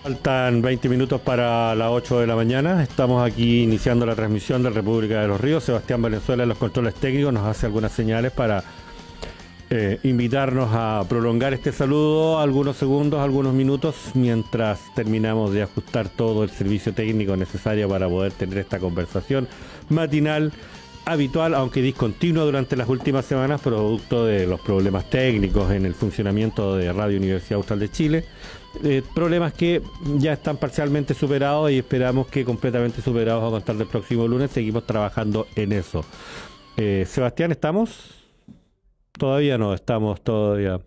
Faltan 20 minutos para las 8 de la mañana. Estamos aquí iniciando la transmisión de República de los Ríos. Sebastián Valenzuela en los controles técnicos nos hace algunas señales para invitarnos a prolongar este saludo algunos segundos, algunos minutos, mientras terminamos de ajustar todo el servicio técnico necesario para poder tener esta conversación matinal habitual, aunque discontinua durante las últimas semanas, producto de los problemas técnicos en el funcionamiento de Radio Universidad Austral de Chile. Problemas que ya están parcialmente superados y esperamos que completamente superados a contar del próximo lunes. Seguimos trabajando en eso. Sebastián, ¿estamos? Todavía no, estamos todavía.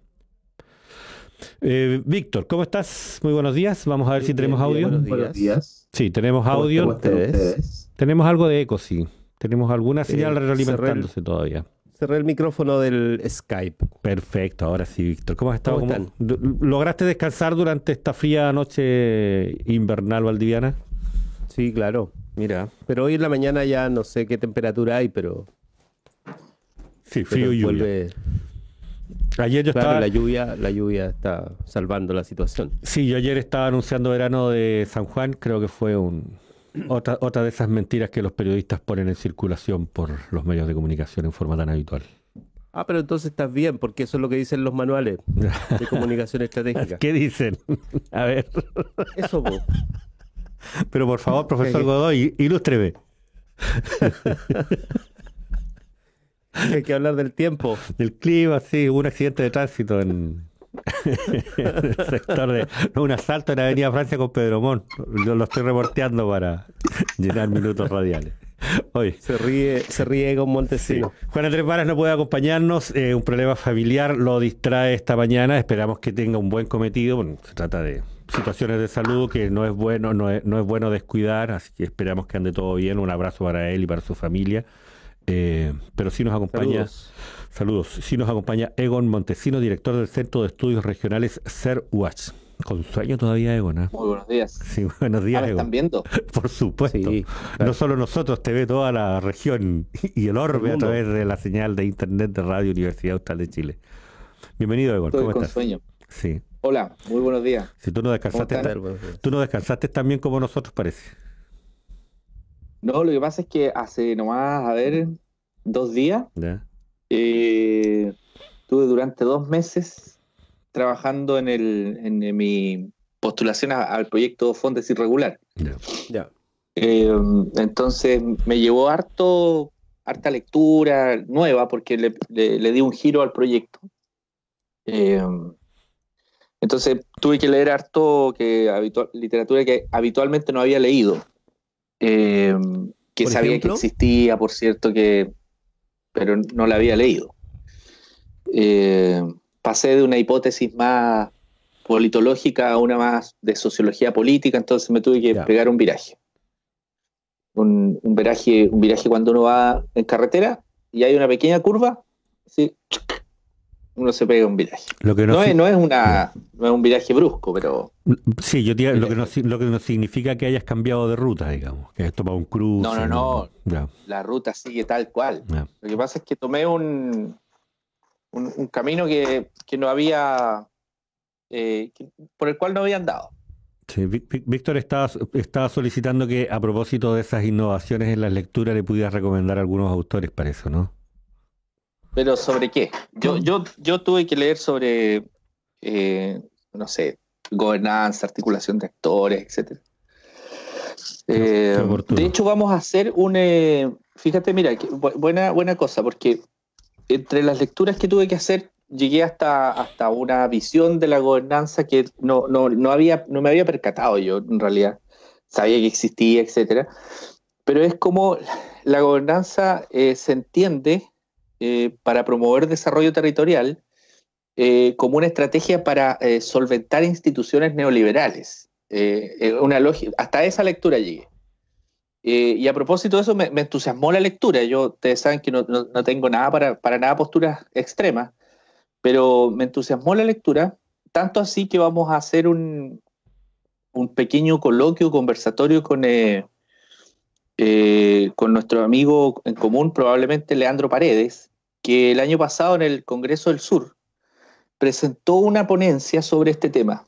Víctor, ¿cómo estás? Muy buenos días. Vamos a ver si tenemos audio. Buenos días. Sí, tenemos audio. ¿Cómo están ustedes? Tenemos algo de eco, sí. Tenemos alguna señal retroalimentándose todavía. Cerré el micrófono del Skype. Perfecto, ahora sí, Víctor. ¿Cómo has estado? ¿Cómo están? ¿Lograste descansar durante esta fría noche invernal valdiviana? Sí, claro. Mira, pero hoy en la mañana ya no sé qué temperatura hay, pero Sí, frío y lluvia. vuelve. Ayer yo Claro, estaba... la lluvia está salvando la situación. Sí, yo ayer estaba anunciando verano de San Juan. Creo que fue otra de esas mentiras que los periodistas ponen en circulación por los medios de comunicación en forma tan habitual. Ah, pero entonces estás bien, porque eso es lo que dicen los manuales de comunicación estratégica. ¿Qué dicen? A ver. Eso, po. Pero por favor, profesor Godoy, ilústreme. Hay que hablar del tiempo. Del clima, sí, hubo un accidente de tránsito en el sector de... No, un asalto en Avenida Francia con Pedro Montt. Yo lo estoy reporteando para llenar minutos radiales. Hoy. Se ríe con Montesino. Sí. Juan Andrés Varas no puede acompañarnos, un problema familiar lo distrae esta mañana. Esperamos que tenga un buen cometido. Bueno, se trata de situaciones de salud que no es bueno descuidar, así que esperamos que ande todo bien. Un abrazo para él y para su familia. Pero sí nos acompaña, saludos, sí nos acompaña Egon Montesino, director del Centro de Estudios Regionales CERUACH. Con sueño todavía, Egon, ¿eh? Muy buenos días. Sí, buenos días, ¿Me Egon. están viendo? Por supuesto. Sí, claro. No solo nosotros, te ve toda la región y el orbe a través de la señal de internet de Radio Universidad Austral de Chile. Bienvenido, Egon. Estoy ¿Cómo con estás? sueño. Sí. Hola, muy buenos días. Si tú no descansaste, ¿Cómo tú no descansaste tan bien como nosotros, parece. No, lo que pasa es que hace nomás, 2 días, ¿Ya? estuve durante 2 meses trabajando en mi postulación al proyecto Fondes Irregular. Ya. Ya. Entonces me llevó harta lectura nueva porque le di un giro al proyecto. Entonces tuve que leer harto literatura que habitualmente no había leído, que ¿Por sabía ejemplo? que existía, por cierto, pero no la había leído. Pasé de una hipótesis más politológica a una más de sociología política, entonces me tuve que Ya. pegar un viraje. Un viraje cuando uno va en carretera y hay una pequeña curva, ¿sí? Uno se pega un viraje. Lo que No sí- es un viraje brusco, pero Sí, lo que no significa que hayas cambiado de ruta, digamos, que hayas tomado un cruce. No. Ya, la ruta sigue tal cual. ya. Lo que pasa es que tomé un camino que no había, por el cual no había andado. Sí, Víctor estaba solicitando que a propósito de esas innovaciones en la lectura le pudieras recomendar algunos autores para eso, ¿no? ¿Pero sobre qué? Yo tuve que leer sobre, no sé, gobernanza, articulación de actores, etcétera. Qué oportuno. De hecho, vamos a hacer fíjate, mira, buena cosa, porque entre las lecturas que tuve que hacer, llegué hasta una visión de la gobernanza que no me había percatado yo, en realidad. Sabía que existía, etcétera. Pero es como la gobernanza se entiende para promover desarrollo territorial como una estrategia para solventar instituciones neoliberales. Una lógica, hasta esa lectura llegué. Y a propósito de eso, me entusiasmó la lectura. Ustedes saben que no tengo nada para nada posturas extremas, pero me entusiasmó la lectura, tanto así que vamos a hacer un pequeño coloquio, conversatorio con nuestro amigo en común, probablemente Leandro Paredes, que el año pasado en el Congreso del Sur presentó una ponencia sobre este tema.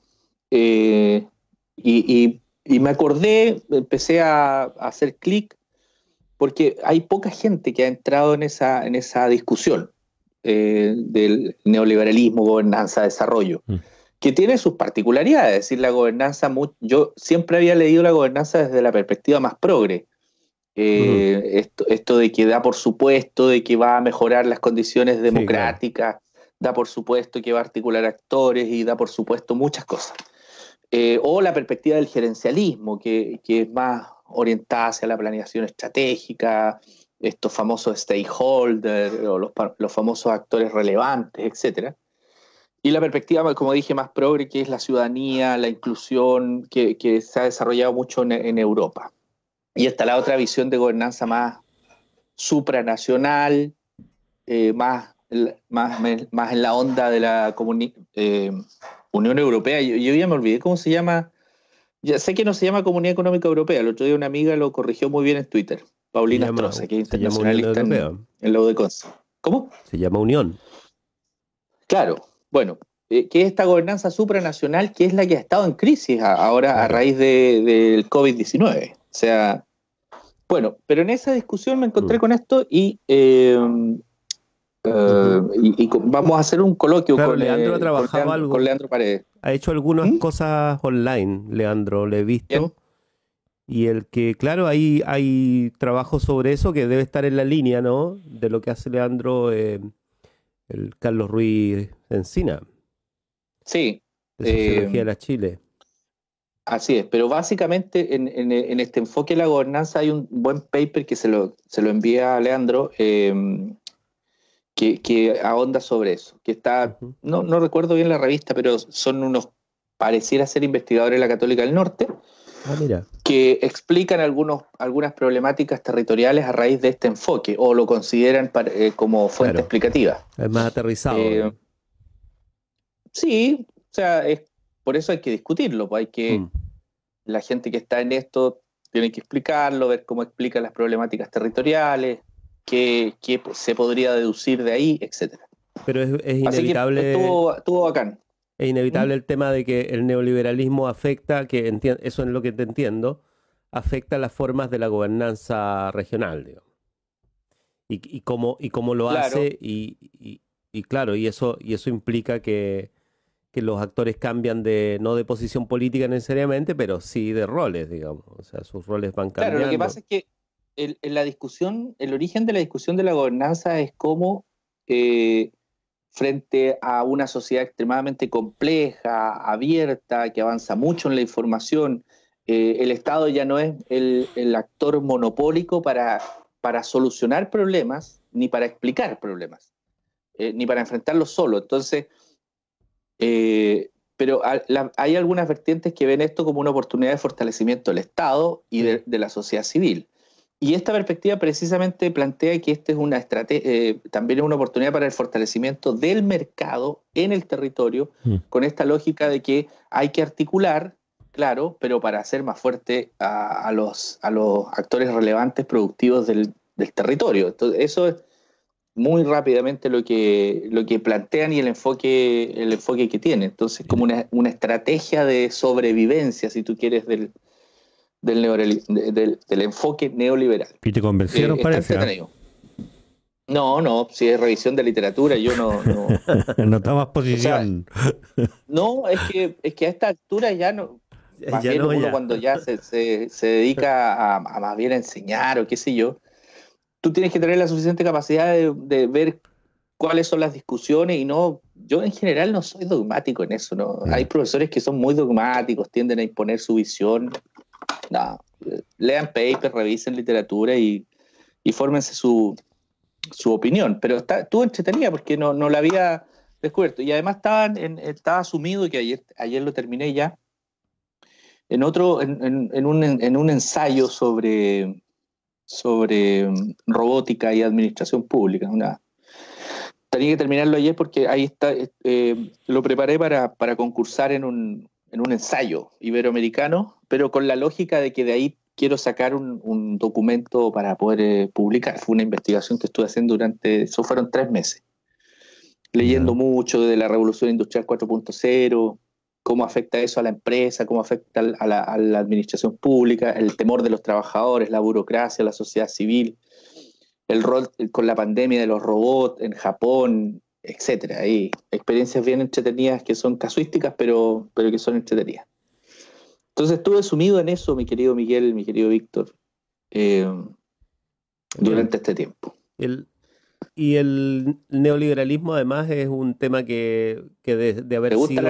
Y me acordé, empecé a hacer clic, porque hay poca gente que ha entrado en esa discusión del neoliberalismo, gobernanza, desarrollo, que tiene sus particularidades. Es decir, la gobernanza, yo siempre había leído la gobernanza desde la perspectiva más progre. Esto de que da por supuesto de que va a mejorar las condiciones democráticas, sí, claro, da por supuesto que va a articular actores y da por supuesto muchas cosas. O la perspectiva del gerencialismo, que es más orientada hacia la planeación estratégica, estos famosos stakeholders o los famosos actores relevantes, etc. Y la perspectiva, como dije, más progre, que es la ciudadanía, la inclusión, que se ha desarrollado mucho en Europa. Y está la otra visión de gobernanza más supranacional, más en la onda de la Unión Europea. Yo ya me olvidé cómo se llama. Ya sé que no se llama Comunidad Económica Europea. El otro día una amiga lo corrigió muy bien en Twitter. Paulina Stroza, que es internacionalista en la UDECONS. ¿Cómo? Se llama Unión. Claro. Bueno, que es esta gobernanza supranacional, que es la que ha estado en crisis ahora, claro, a raíz del COVID-19. O sea, bueno, pero en esa discusión me encontré con esto y vamos a hacer un coloquio, claro, con Leandro. Ha trabajado algo con Leandro Paredes. Ha hecho algunas cosas online, Leandro, le he visto. Bien. Y el que, claro, hay trabajo sobre eso que debe estar en la línea, ¿no? De lo que hace Leandro, el Carlos Ruiz Encina. Sí. De Sociología de la Chile. Así es, pero básicamente en este enfoque de la gobernanza hay un buen paper que se lo envía a Leandro, que ahonda sobre eso, que está, no recuerdo bien la revista, pero son pareciera ser investigadores de la Católica del Norte, mira, que explican algunas problemáticas territoriales a raíz de este enfoque, o lo consideran como fuente, claro, explicativa. Es más aterrizado. Sí, o sea, por eso hay que discutirlo, pues la gente que está en esto tiene que explicarlo, ver cómo explican las problemáticas territoriales, qué se podría deducir de ahí, etcétera. Pero es inevitable. Estuvo bacán. Es inevitable el tema de que el neoliberalismo afecta, eso es lo que te entiendo, afecta las formas de la gobernanza regional, digamos. Y cómo lo, claro, hace, y claro, y eso implica que los actores cambian no de posición política necesariamente, pero sí de roles, digamos. O sea, sus roles van cambiando. Claro, lo que pasa es que en la discusión, el origen de la discusión de la gobernanza es cómo frente a una sociedad extremadamente compleja, abierta, que avanza mucho en la información, el Estado ya no es el actor monopólico para solucionar problemas, ni para explicar problemas, ni para enfrentarlos solo. Entonces, pero hay algunas vertientes que ven esto como una oportunidad de fortalecimiento del Estado y de la sociedad civil. Y esta perspectiva precisamente plantea que esta es una estrategia, también es una oportunidad para el fortalecimiento del mercado en el territorio, con esta lógica de que hay que articular, claro, pero para hacer más fuerte a los actores relevantes productivos del territorio. Entonces, eso es muy rápidamente lo que plantean y el enfoque que tiene. Entonces, como una estrategia de sobrevivencia, si tú quieres, del enfoque neoliberal. ¿Y te convencieron, parece? No, si es revisión de literatura, yo no no tomas posición. O sea, no, es que a esta altura ya no. Más bien uno cuando ya se dedica a más bien a enseñar o qué sé yo, tú tienes que tener la suficiente capacidad de ver cuáles son las discusiones y no. Yo en general no soy dogmático en eso, ¿no? Hay profesores que son muy dogmáticos, tienden a imponer su visión. No, lean papers, revisen literatura y fórmense su opinión, pero estuvo entretenida porque no la había descubierto, y además estaba sumido, que ayer lo terminé ya, en un ensayo sobre robótica y administración pública. Tenía que terminarlo ayer porque ahí está, lo preparé para concursar en un ensayo iberoamericano, pero con la lógica de que de ahí quiero sacar un documento para poder publicar. Fue una investigación que estuve haciendo eso fueron 3 meses, leyendo mucho de la Revolución Industrial 4.0, cómo afecta eso a la empresa, cómo afecta a la administración pública, el temor de los trabajadores, la burocracia, la sociedad civil, el rol con la pandemia de los robots en Japón, etcétera. Hay experiencias bien entretenidas que son casuísticas, pero que son entretenidas. Entonces estuve sumido en eso, mi querido Miguel, mi querido Víctor, durante este tiempo. Y el neoliberalismo además es un tema que de haber sido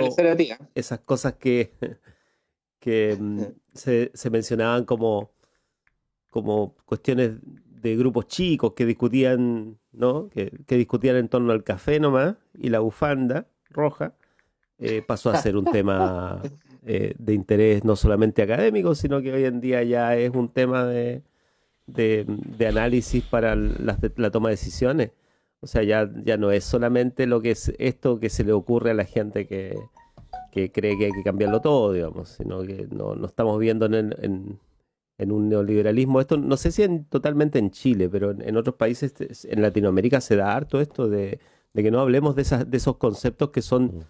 esas cosas que se mencionaban como cuestiones de grupos chicos que discutían, ¿no? Que discutían en torno al café nomás y la bufanda roja, pasó a ser un tema de interés no solamente académico, sino que hoy en día ya es un tema de análisis para la toma de decisiones. O sea, ya no es solamente lo que es esto que se le ocurre a la gente que cree que hay que cambiarlo todo, digamos, sino que no estamos viendo en un neoliberalismo. Esto no sé si totalmente en Chile, pero en otros países, en Latinoamérica se da harto esto de que no hablemos de esos conceptos que son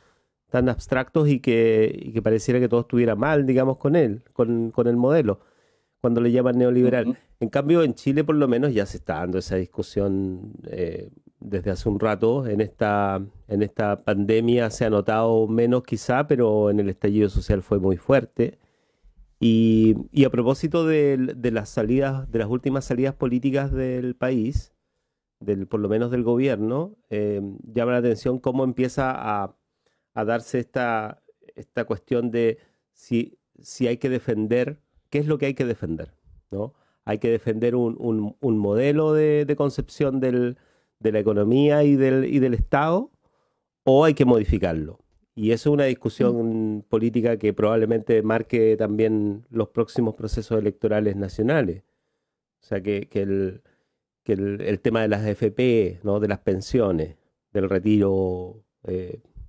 tan abstractos y que pareciera que todo estuviera mal, digamos, con el modelo, cuando le llaman neoliberal. Uh-huh. En cambio, en Chile por lo menos ya se está dando esa discusión desde hace un rato. En esta pandemia se ha notado menos quizá, pero en el estallido social fue muy fuerte. Y a propósito de las últimas salidas políticas del país, por lo menos del gobierno, llama la atención cómo empieza a darse esta cuestión de si hay que defender, qué es lo que hay que defender, ¿no? Hay que defender un modelo de concepción de la economía y del Estado, o hay que modificarlo. Y eso es una discusión política que probablemente marque también los próximos procesos electorales nacionales. O sea, que el tema de las AFP, ¿no? De las pensiones, del retiro,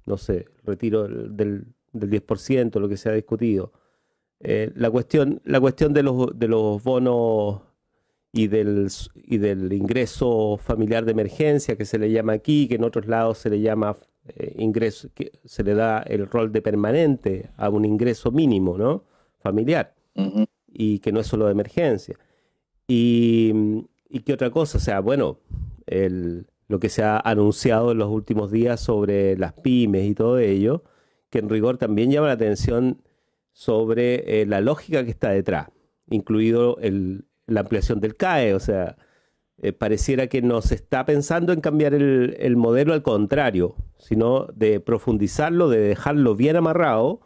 no sé, retiro del 10%, lo que se ha discutido. La cuestión de los bonos y del ingreso familiar de emergencia, que se le llama aquí, que en otros lados se le llama ingreso, que se le da el rol de permanente a un ingreso mínimo, ¿no? Familiar, uh-huh. Y que no es solo de emergencia. Y qué otra cosa, o sea, bueno, lo que se ha anunciado en los últimos días sobre las pymes y todo ello, que en rigor también llama la atención sobre la lógica que está detrás, incluido la ampliación del CAE. O sea, pareciera que no se está pensando en cambiar el modelo, al contrario, sino de profundizarlo, de dejarlo bien amarrado,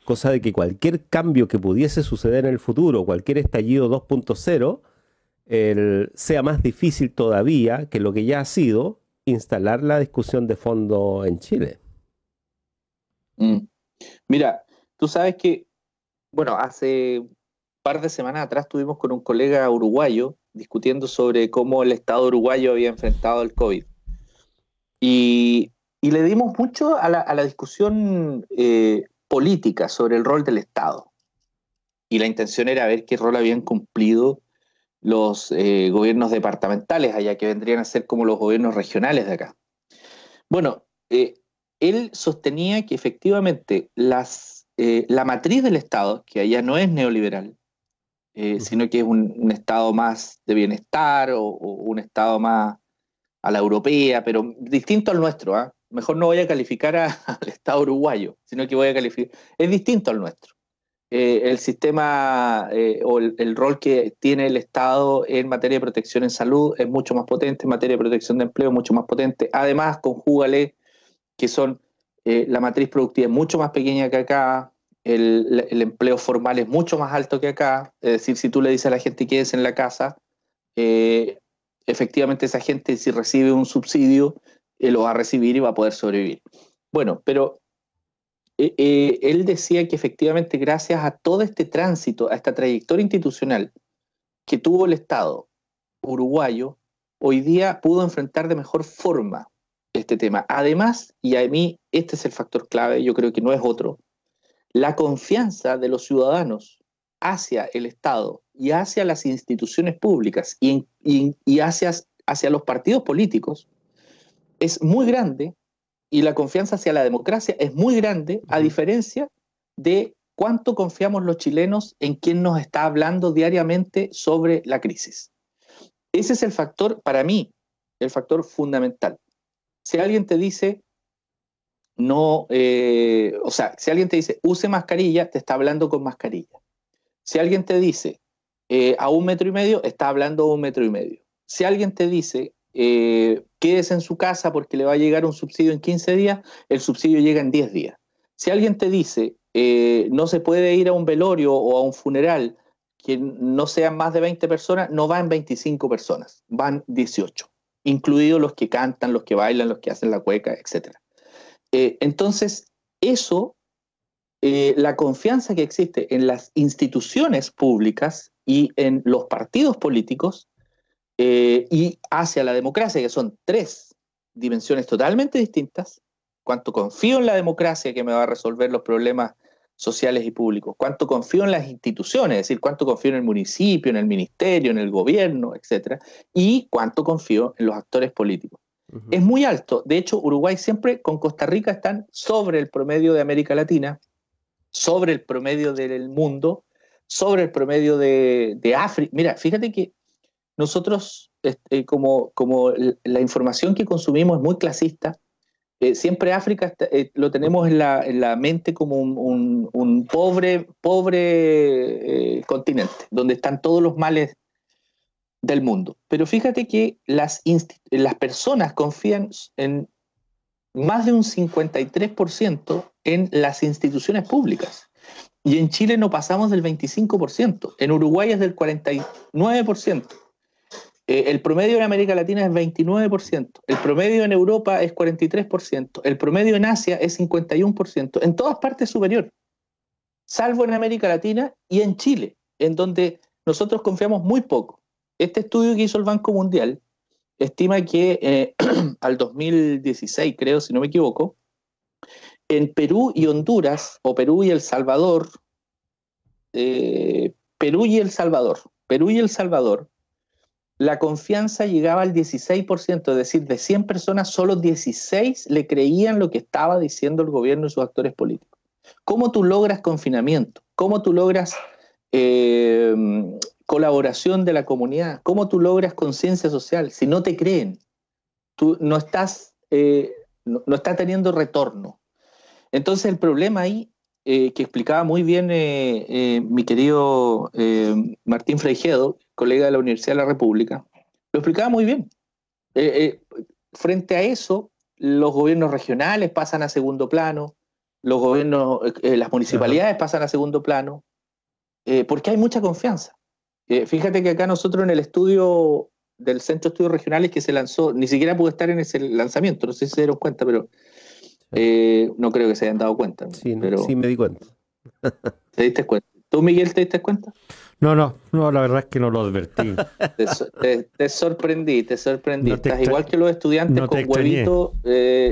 cosa de que cualquier cambio que pudiese suceder en el futuro, cualquier estallido 2.0, sea más difícil todavía que lo que ya ha sido instalar la discusión de fondo en Chile. Mira, tú sabes que, bueno, hace un par de semanas atrás estuvimos con un colega uruguayo discutiendo sobre cómo el Estado uruguayo había enfrentado el COVID. Y le dimos mucho a la discusión política sobre el rol del Estado. Y la intención era ver qué rol habían cumplido los gobiernos departamentales allá, que vendrían a ser como los gobiernos regionales de acá. Bueno, él sostenía que efectivamente la matriz del Estado, que allá no es neoliberal, sino que es un Estado más de bienestar o un Estado más a la europea, pero distinto al nuestro, ¿eh? Mejor no voy a calificar al Estado uruguayo, sino que voy a calificar, es distinto al nuestro. El sistema o el rol que tiene el Estado en materia de protección en salud es mucho más potente, en materia de protección de empleo es mucho más potente. Además, conjúgale que la matriz productiva es mucho más pequeña que acá, el empleo formal es mucho más alto que acá. Es decir, si tú le dices a la gente quédese en la casa, efectivamente esa gente, si recibe un subsidio, lo va a recibir y va a poder sobrevivir. Bueno, pero él decía que efectivamente gracias a todo este tránsito, a esta trayectoria institucional que tuvo el Estado uruguayo, hoy día pudo enfrentar de mejor forma este tema. Además, y a mí este es el factor clave, yo creo que no es otro, la confianza de los ciudadanos hacia el Estado y hacia las instituciones públicas y hacia los partidos políticos es muy grande, y la confianza hacia la democracia es muy grande, a diferencia de cuánto confiamos los chilenos en quien nos está hablando diariamente sobre la crisis. Ese es el factor, para mí, el factor fundamental. Si alguien te dice, si alguien te dice, use mascarilla, te está hablando con mascarilla. Si alguien te dice, a 1,5 metros, está hablando a 1,5 metros. Si alguien te dice, quédese en su casa porque le va a llegar un subsidio en 15 días, el subsidio llega en 10 días. Si alguien te dice, no se puede ir a un velorio o a un funeral que no sean más de 20 personas, no van 25 personas, van 18, incluidos los que cantan, los que bailan, los que hacen la cueca, etc. Entonces, eso, la confianza que existe en las instituciones públicas y en los partidos políticos y hacia la democracia, que son 3 dimensiones totalmente distintas. Cuánto confío en la democracia que me va a resolver los problemas sociales y públicos, cuánto confío en las instituciones, es decir, cuánto confío en el municipio, en el ministerio, en el gobierno, etcétera, y cuánto confío en los actores políticos. Es muy alto. De hecho, Uruguay siempre con Costa Rica están sobre el promedio de América Latina, sobre el promedio del mundo, sobre el promedio de África. Mira, fíjate que nosotros, como la información que consumimos es muy clasista, siempre África lo tenemos en la mente como un pobre continente, donde están todos los males del mundo. Pero fíjate que las personas confían en más de un 53% en las instituciones públicas. Y en Chile no pasamos del 25%. En Uruguay es del 49%. El promedio en América Latina es 29%. El promedio en Europa es 43%. El promedio en Asia es 51%. En todas partes superior. Salvo en América Latina y en Chile, en donde nosotros confiamos muy poco. Este estudio que hizo el Banco Mundial estima que al 2016, creo, si no me equivoco, en Perú y Honduras, o Perú y El Salvador, la confianza llegaba al 16%, es decir, de 100 personas, solo 16 le creían lo que estaba diciendo el gobierno y sus actores políticos. ¿Cómo tú logras confinamiento? ¿Cómo tú logras colaboración de la comunidad? ¿Cómo tú logras conciencia social? Si no te creen, tú no estás teniendo retorno. Entonces el problema ahí, que explicaba muy bien mi querido Martín Fraijedo, colega de la Universidad de la República, lo explicaba muy bien. Frente a eso, los gobiernos regionales pasan a segundo plano, los gobiernos, las municipalidades pasan a segundo plano, porque hay mucha confianza. Fíjate que acá nosotros en el estudio del Centro de Estudios Regionales que se lanzó, ni siquiera pude estar en ese lanzamiento, no sé si se dieron cuenta, pero no creo que se hayan dado cuenta. Sí, pero, sí me di cuenta. ¿Te diste cuenta? ¿Tú, Miguel, te diste cuenta? No, la verdad es que no lo advertí. Te sorprendí. No te Estás igual que los estudiantes no con huevito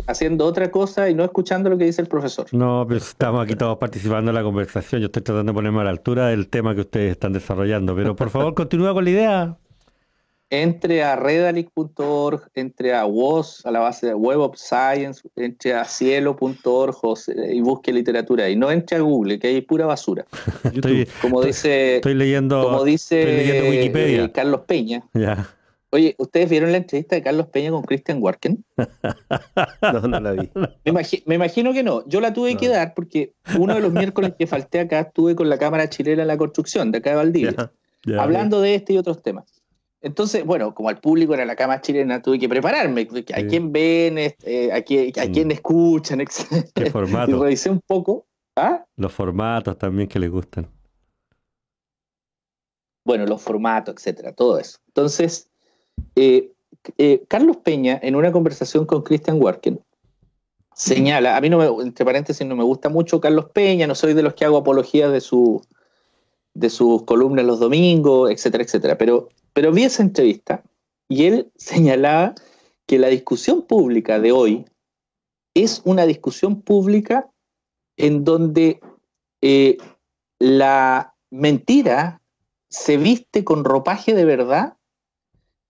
haciendo otra cosa y no escuchando lo que dice el profesor. No, pero estamos aquí todos participando en la conversación. Yo estoy tratando de ponerme a la altura del tema que ustedes están desarrollando. Pero por favor, continúa con la idea. Entre a redalic.org, entre a WOS, a la base de Web of Science, entre a cielo.org y busque literatura. Y no entre a Google, que hay pura basura. Estoy leyendo Wikipedia. Carlos Peña. Ya. Oye, ¿ustedes vieron la entrevista de Carlos Peña con Christian Warken? No la vi. Me imagino que no. Yo la tuve que dar porque uno de los miércoles que falté acá estuve con la Cámara Chilena en la Construcción de acá de Valdivia, hablando de este y otros temas. Entonces, bueno, como al público era la Cámara Chilena, tuve que prepararme. A quién ven, a quién escuchan, etc. ¿Qué formato? Y revisé un poco. ¿Ah? Los formatos también que les gustan. Bueno, los formatos, etcétera, todo eso. Entonces, Carlos Peña, en una conversación con Christian Warken, señala, a mí entre paréntesis, no me gusta mucho Carlos Peña, no soy de los que hago apologías de sus columnas los domingos, etcétera, etcétera, pero vi esa entrevista y él señalaba que la discusión pública de hoy es una discusión pública en donde la mentira se viste con ropaje de verdad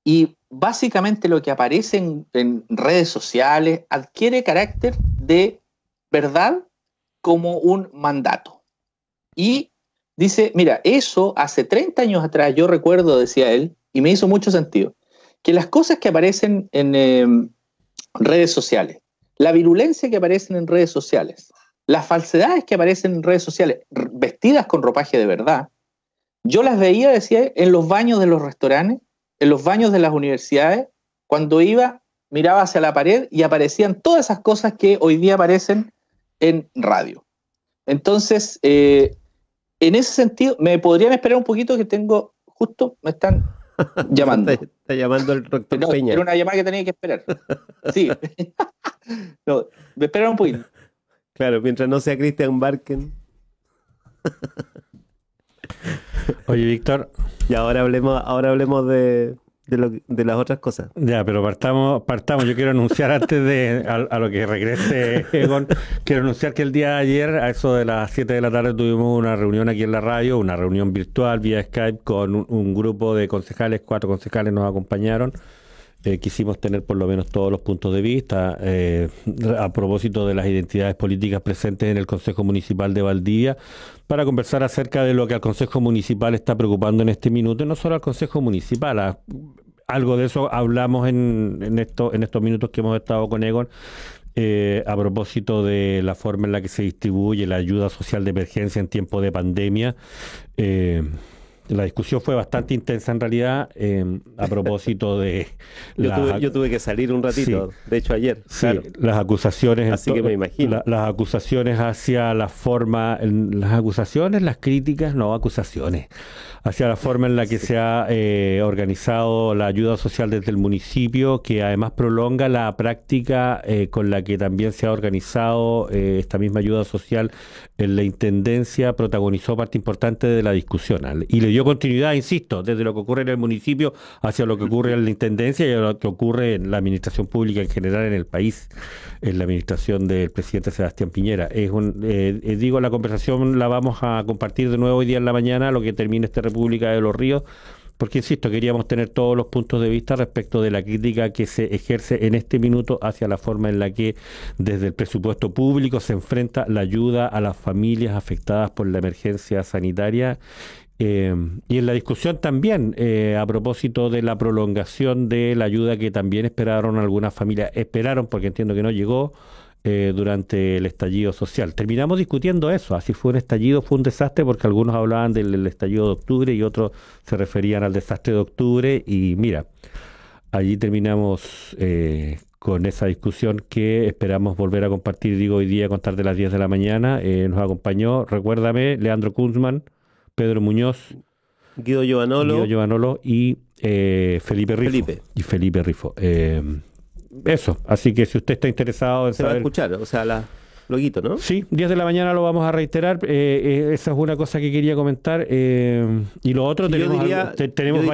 y básicamente lo que aparece en redes sociales adquiere carácter de verdad como un mandato. Y dice, mira, eso hace 30 años atrás, yo recuerdo, decía él, y me hizo mucho sentido, que las cosas que aparecen en redes sociales, la virulencia que aparece en redes sociales, las falsedades que aparecen en redes sociales, vestidas con ropaje de verdad, yo las veía, decía, en los baños de los restaurantes, en los baños de las universidades, cuando iba, miraba hacia la pared y aparecían todas esas cosas que hoy día aparecen en radio. Entonces, en ese sentido, ¿me podrían esperar un poquito que tengo, justo me están llamando? Está llamando el rector No, Peña. era una llamada que tenía que esperar. Sí. No, me esperan un poquito. Claro, mientras no sea Christian Barken. Oye, Víctor. Y ahora hablemos de las otras cosas. Ya, pero partamos. Yo quiero anunciar antes de a lo que regrese Egon, quiero anunciar que el día de ayer, a eso de las 7 de la tarde, tuvimos una reunión aquí en la radio, una reunión virtual vía Skype con un grupo de concejales, 4 concejales nos acompañaron. Quisimos tener por lo menos todos los puntos de vista a propósito de las identidades políticas presentes en el Consejo Municipal de Valdivia para conversar acerca de lo que al Consejo Municipal está preocupando en este minuto, y no solo al Consejo Municipal. Algo de eso hablamos en estos minutos que hemos estado con Egon a propósito de la forma en la que se distribuye la ayuda social de emergencia en tiempo de pandemia. La discusión fue bastante intensa en realidad a propósito de... Yo tuve que salir un ratito, sí, de hecho ayer. Sí, claro. Las acusaciones... Así que me imagino. Las acusaciones hacia la forma... Las acusaciones, las críticas, no acusaciones. Hacia la forma en la que se ha organizado la ayuda social desde el municipio, que además prolonga la práctica con la que también se ha organizado esta misma ayuda social en la Intendencia, protagonizó parte importante de la discusión. Y le dio continuidad, insisto, desde lo que ocurre en el municipio hacia lo que ocurre en la Intendencia y a lo que ocurre en la administración pública en general en el país, en la administración del presidente Sebastián Piñera. Digo, la conversación la vamos a compartir de nuevo hoy día en la mañana, lo que termine esta República de los Ríos, porque, insisto, queríamos tener todos los puntos de vista respecto de la crítica que se ejerce en este minuto hacia la forma en la que desde el presupuesto público se enfrenta la ayuda a las familias afectadas por la emergencia sanitaria. Y en la discusión también, a propósito de la prolongación de la ayuda que también esperaron algunas familias, porque entiendo que no llegó, durante el estallido social. Terminamos discutiendo eso, así fue un estallido, fue un desastre, porque algunos hablaban del estallido de octubre y otros se referían al desastre de octubre, y mira, allí terminamos con esa discusión que esperamos volver a compartir, digo, hoy día a contar de las 10 de la mañana. Nos acompañó, recuérdame, Leandro Kunzman, Pedro Muñoz, Guido Giovanolo y Felipe Rifo. Eso, así que si usted está interesado en se saber... va a escuchar, o sea, loguito, ¿no? Sí, 10 de la mañana lo vamos a reiterar. Esa es una cosa que quería comentar. Y lo otro, teníamos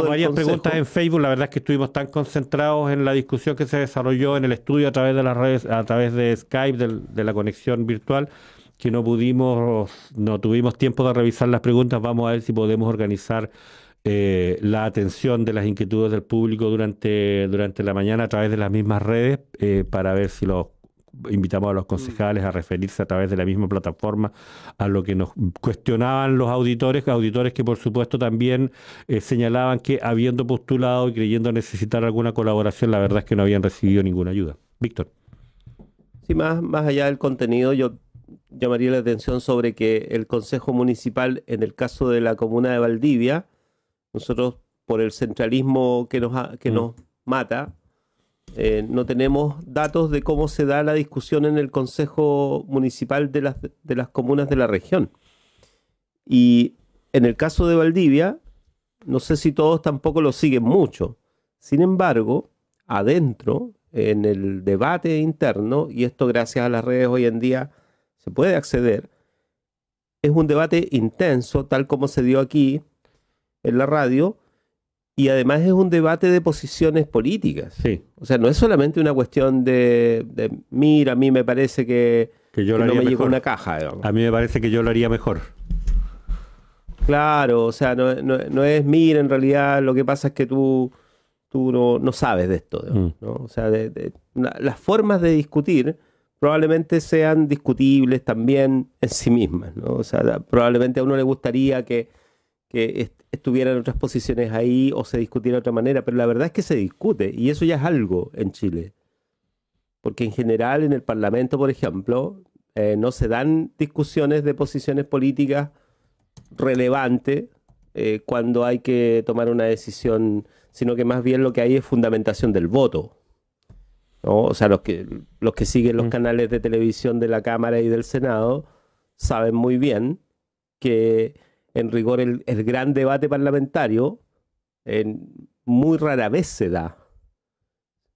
varias preguntas en Facebook. La verdad es que estuvimos tan concentrados en la discusión que se desarrolló en el estudio a través de las redes, a través de Skype, de la conexión virtual, que no tuvimos tiempo de revisar las preguntas. Vamos a ver si podemos organizar la atención de las inquietudes del público durante la mañana a través de las mismas redes, para ver si invitamos a los concejales a referirse a través de la misma plataforma a lo que nos cuestionaban los auditores que por supuesto también señalaban que, habiendo postulado y creyendo necesitar alguna colaboración, la verdad es que no habían recibido ninguna ayuda. Víctor. Sí, más allá del contenido, yo llamaría la atención sobre que el Consejo Municipal, en el caso de la comuna de Valdivia, nosotros, por el centralismo que nos mata, no tenemos datos de cómo se da la discusión en el Consejo Municipal de las comunas de la región. Y en el caso de Valdivia, no sé si todos tampoco lo siguen mucho. Sin embargo, adentro, en el debate interno, y esto gracias a las redes hoy en día se puede acceder, es un debate intenso, tal como se dio aquí en la radio, y además es un debate de posiciones políticas. Sí. O sea, no es solamente una cuestión de mira, a mí me parece que no me llegó una caja, digamos. A mí me parece que yo lo haría mejor. Claro, o sea, no es mira, en realidad lo que pasa es que tú no sabes de esto, digamos, ¿no? O sea, las formas de discutir probablemente sean discutibles también en sí mismas, ¿no? O sea, probablemente a uno le gustaría que estuvieran otras posiciones ahí o se discutiera de otra manera, pero la verdad es que se discute y eso ya es algo en Chile. Porque en general en el Parlamento, por ejemplo, no se dan discusiones de posiciones políticas relevantes cuando hay que tomar una decisión, sino que más bien lo que hay es fundamentación del voto, ¿no? O sea, los que siguen los canales de televisión de la Cámara y del Senado saben muy bien que en rigor el gran debate parlamentario muy rara vez se da.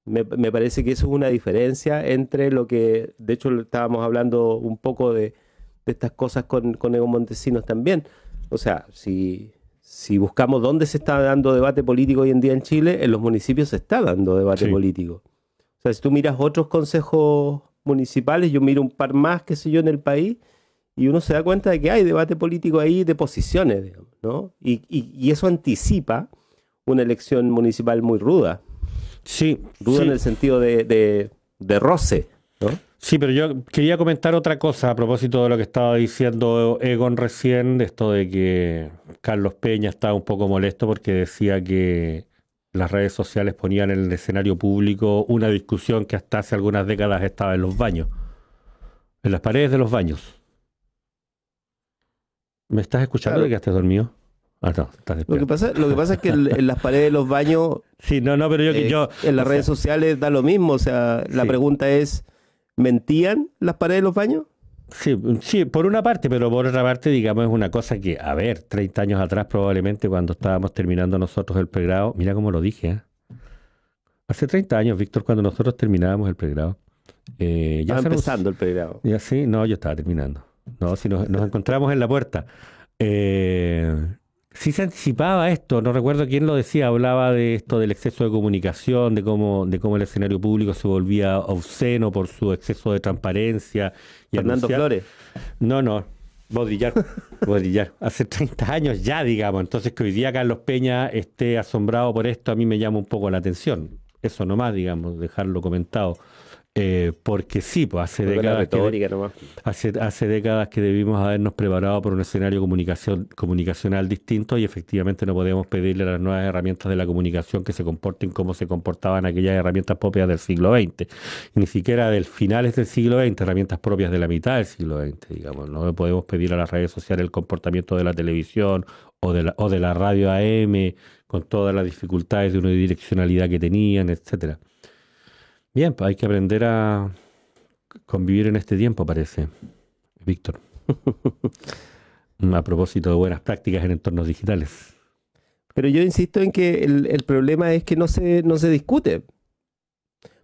Me parece que eso es una diferencia entre lo que, de hecho estábamos hablando un poco de estas cosas con Egon Montesinos también. O sea, si buscamos dónde se está dando debate político hoy en día en Chile, en los municipios se está dando debate político. O sea, si tú miras otros consejos municipales, yo miro un par más, qué sé yo, en el país, y uno se da cuenta de que hay debate político ahí de posiciones, digamos, ¿no? Y eso anticipa una elección municipal muy ruda. Sí. Ruda en el sentido de roce, ¿no? Sí, pero yo quería comentar otra cosa a propósito de lo que estaba diciendo Egon recién, de esto de que Carlos Peña estaba un poco molesto porque decía que las redes sociales ponían en el escenario público una discusión que hasta hace algunas décadas estaba en los baños, en las paredes de los baños. ¿Me estás escuchando? Claro. ¿De que estés dormido? Ah, no, estás despierto. Lo que pasa es que en las paredes de los baños, Sí, no, pero yo en las redes sociales da lo mismo. O sea, la pregunta es, ¿mentían las paredes de los baños? Sí, por una parte, pero por otra parte, digamos, es una cosa que, a ver, 30 años atrás probablemente cuando estábamos terminando nosotros el pregrado, mira cómo lo dije, ¿eh? Hace 30 años, Víctor, cuando nosotros terminábamos el pregrado. Estaba empezando el pregrado. Ya sí, no, yo estaba terminando. No, si nos encontramos en la puerta. Sí se anticipaba esto, no recuerdo quién lo decía, hablaba de esto del exceso de comunicación, de cómo el escenario público se volvía obsceno por su exceso de transparencia. Y Fernando Flores. No, Baudrillard, hace 30 años ya, digamos, entonces que hoy día Carlos Peña esté asombrado por esto, a mí me llama un poco la atención, eso nomás, digamos, dejarlo comentado. Porque sí, pues hace décadas que debimos habernos preparado por un escenario comunicacional distinto y efectivamente no podemos pedirle a las nuevas herramientas de la comunicación que se comporten como se comportaban aquellas herramientas propias del siglo XX. Y ni siquiera del finales del siglo XX, herramientas propias de la mitad del siglo XX, digamos. No podemos pedir a las redes sociales el comportamiento de la televisión o de la radio AM con todas las dificultades de unidireccionalidad que tenían, etcétera. Bien, pues hay que aprender a convivir en este tiempo, parece, Víctor. A propósito de buenas prácticas en entornos digitales. Pero yo insisto en que el problema es que no se discute.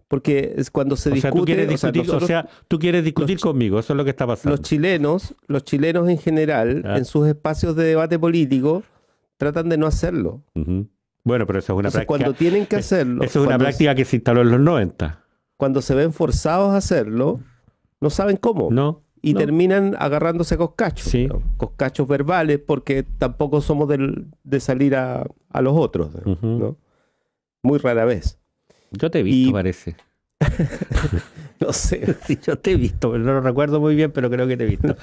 Porque es cuando se discute... Tú quieres discutir conmigo, eso es lo que está pasando. Los chilenos en general, en sus espacios de debate político, tratan de no hacerlo. Uh-huh. Bueno, pero eso es una práctica... Cuando tienen que hacerlo... Eso es una práctica que se instaló en los 90. Cuando se ven forzados a hacerlo, no saben cómo. Y terminan agarrándose a coscachos. Sí. ¿No? Coscachos verbales, porque tampoco somos de salir a los otros, ¿no? Muy rara vez. Yo te he visto, parece. No sé. Sí, yo te he visto, pero no lo recuerdo muy bien, pero creo que te he visto.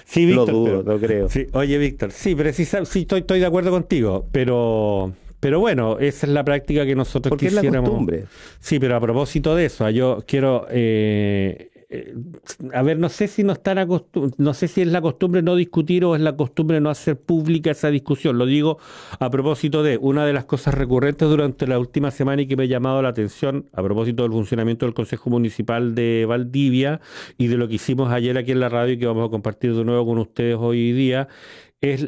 Sí, Víctor. Lo dudo, no creo. Sí, oye, Víctor, sí, pero sí estoy de acuerdo contigo, pero bueno, esa es la práctica que nosotros porque quisiéramos. Es la costumbre. Sí, pero a propósito de eso, yo quiero... a ver, no sé si no sé si es la costumbre no discutir o es la costumbre no hacer pública esa discusión. Lo digo a propósito de una de las cosas recurrentes durante la última semana y que me ha llamado la atención a propósito del funcionamiento del Consejo Municipal de Valdivia y de lo que hicimos ayer aquí en la radio y que vamos a compartir de nuevo con ustedes hoy día.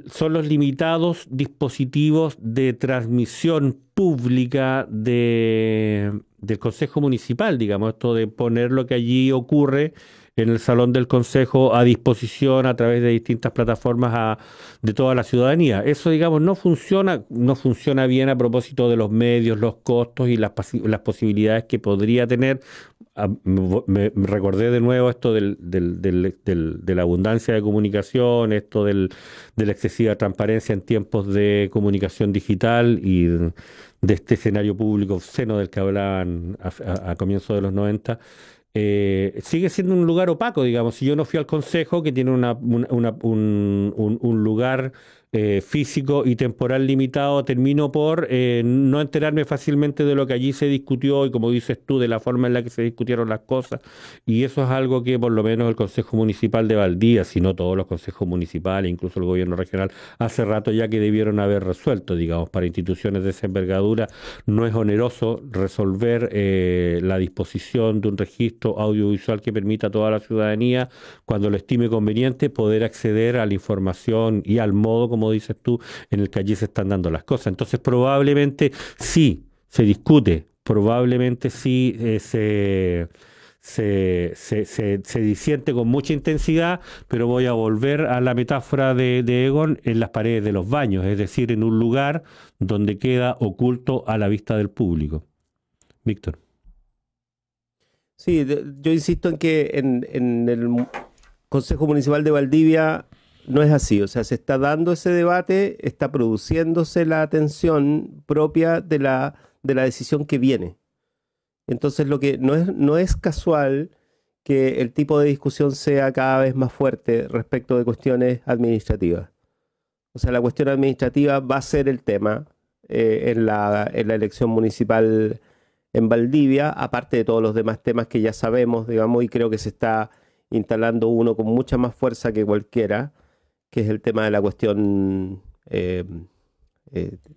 Son los limitados dispositivos de transmisión pública del Consejo Municipal, digamos, esto de poner lo que allí ocurre en el salón del Consejo a disposición a través de distintas plataformas de toda la ciudadanía. Eso, digamos, no funciona bien a propósito de los medios, los costos y las posibilidades que podría tener. Me recordé de nuevo esto de la abundancia de comunicación, esto de la excesiva transparencia en tiempos de comunicación digital y de este escenario público obsceno del que hablaban a comienzos de los 90. sigue siendo un lugar opaco, digamos. Si yo no fui al consejo, que tiene un lugar físico y temporal limitado, termino por no enterarme fácilmente de lo que allí se discutió y, como dices tú, de la forma en la que se discutieron las cosas. Y eso es algo que por lo menos el Consejo Municipal de Valdivia, si no todos los consejos municipales, incluso el gobierno regional, hace rato ya que debieron haber resuelto, digamos. Para instituciones de esa envergadura no es oneroso resolver la disposición de un registro audiovisual que permita a toda la ciudadanía, cuando lo estime conveniente, poder acceder a la información y al modo, como dices tú, en el que allí se están dando las cosas. Entonces, probablemente sí se discute, probablemente sí se disiente con mucha intensidad, pero voy a volver a la metáfora de Egon en las paredes de los baños, es decir, en un lugar donde queda oculto a la vista del público. Víctor. Sí, yo insisto en que en el Consejo Municipal de Valdivia no es así. O sea, se está dando ese debate, está produciéndose la atención propia de la decisión que viene. Entonces, lo que no es casual que el tipo de discusión sea cada vez más fuerte respecto de cuestiones administrativas. O sea, la cuestión administrativa va a ser el tema en la elección municipal en Valdivia, aparte de todos los demás temas que ya sabemos, digamos, y creo que se está instalando uno con mucha más fuerza que cualquiera, que es el tema de la cuestión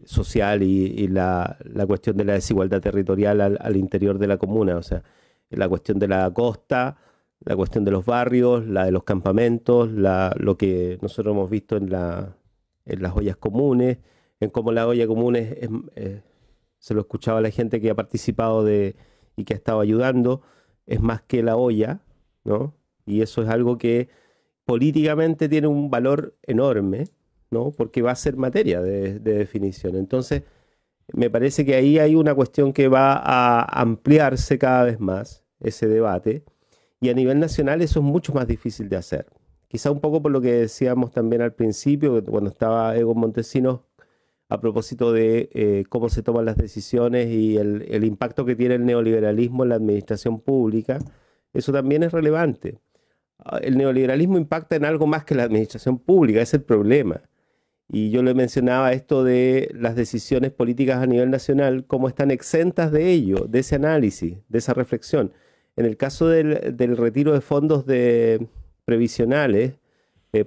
social y la cuestión de la desigualdad territorial al interior de la comuna. O sea, la cuestión de la costa, la cuestión de los barrios, la de los campamentos, lo que nosotros hemos visto en las ollas comunes, en cómo la olla común se lo escuchaba a la gente que ha participado y que ha estado ayudando, es más que la olla, ¿no? Y eso es algo que políticamente tiene un valor enorme, ¿no? Porque va a ser materia de definición. Entonces, me parece que ahí hay una cuestión que va a ampliarse cada vez más, ese debate, y a nivel nacional eso es mucho más difícil de hacer. Quizá un poco por lo que decíamos también al principio, cuando estaba Egon Montesinos, a propósito de cómo se toman las decisiones y el impacto que tiene el neoliberalismo en la administración pública. Eso también es relevante. El neoliberalismo impacta en algo más que la administración pública, es el problema. Y yo le mencionaba esto de las decisiones políticas a nivel nacional, cómo están exentas de ello, de ese análisis, de esa reflexión. En el caso del retiro de fondos previsionales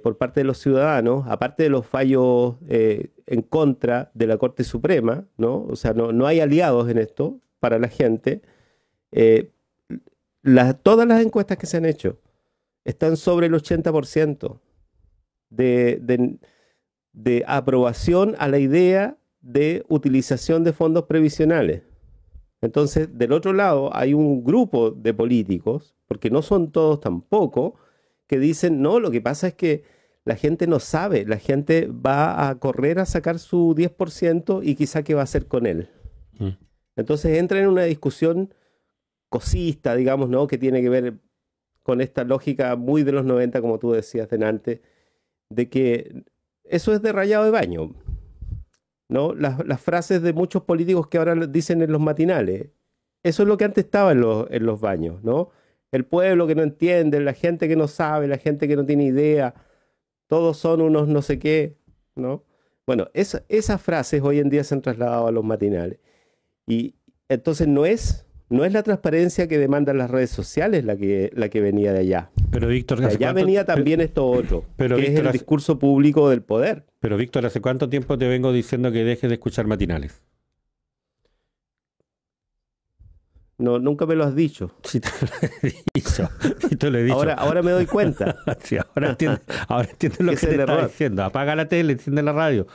por parte de los ciudadanos, aparte de los fallos en contra de la Corte Suprema, ¿no? O sea, no hay aliados en esto para la gente. Todas las encuestas que se han hecho están sobre el 80% de aprobación a la idea de utilización de fondos previsionales. Entonces, del otro lado, hay un grupo de políticos, porque no son todos tampoco, que dicen, no, lo que pasa es que la gente no sabe, la gente va a correr a sacar su 10% y quizá qué va a hacer con él. Entonces entra en una discusión cosista, digamos, ¿no? Que tiene que ver con esta lógica muy de los 90, como tú decías delante, de que eso es de rayado de baño, ¿no? Las frases de muchos políticos que ahora dicen en los matinales, eso es lo que antes estaba en los baños, ¿no? El pueblo que no entiende, la gente que no sabe, la gente que no tiene idea, todos son unos no sé qué, ¿no? Bueno, esas frases hoy en día se han trasladado a los matinales. Y entonces no es la transparencia que demandan las redes sociales la que venía de allá. Pero Víctor, de allá venía también esto otro, pero que Víctor, es el discurso público del poder. Pero Víctor, ¿hace cuánto tiempo te vengo diciendo que dejes de escuchar matinales? No, nunca me lo has dicho. Sí, te lo he dicho. Sí, te lo he dicho. Ahora me doy cuenta. Sí, ahora entiendo lo que te estaba diciendo. Apaga la tele, enciende la radio.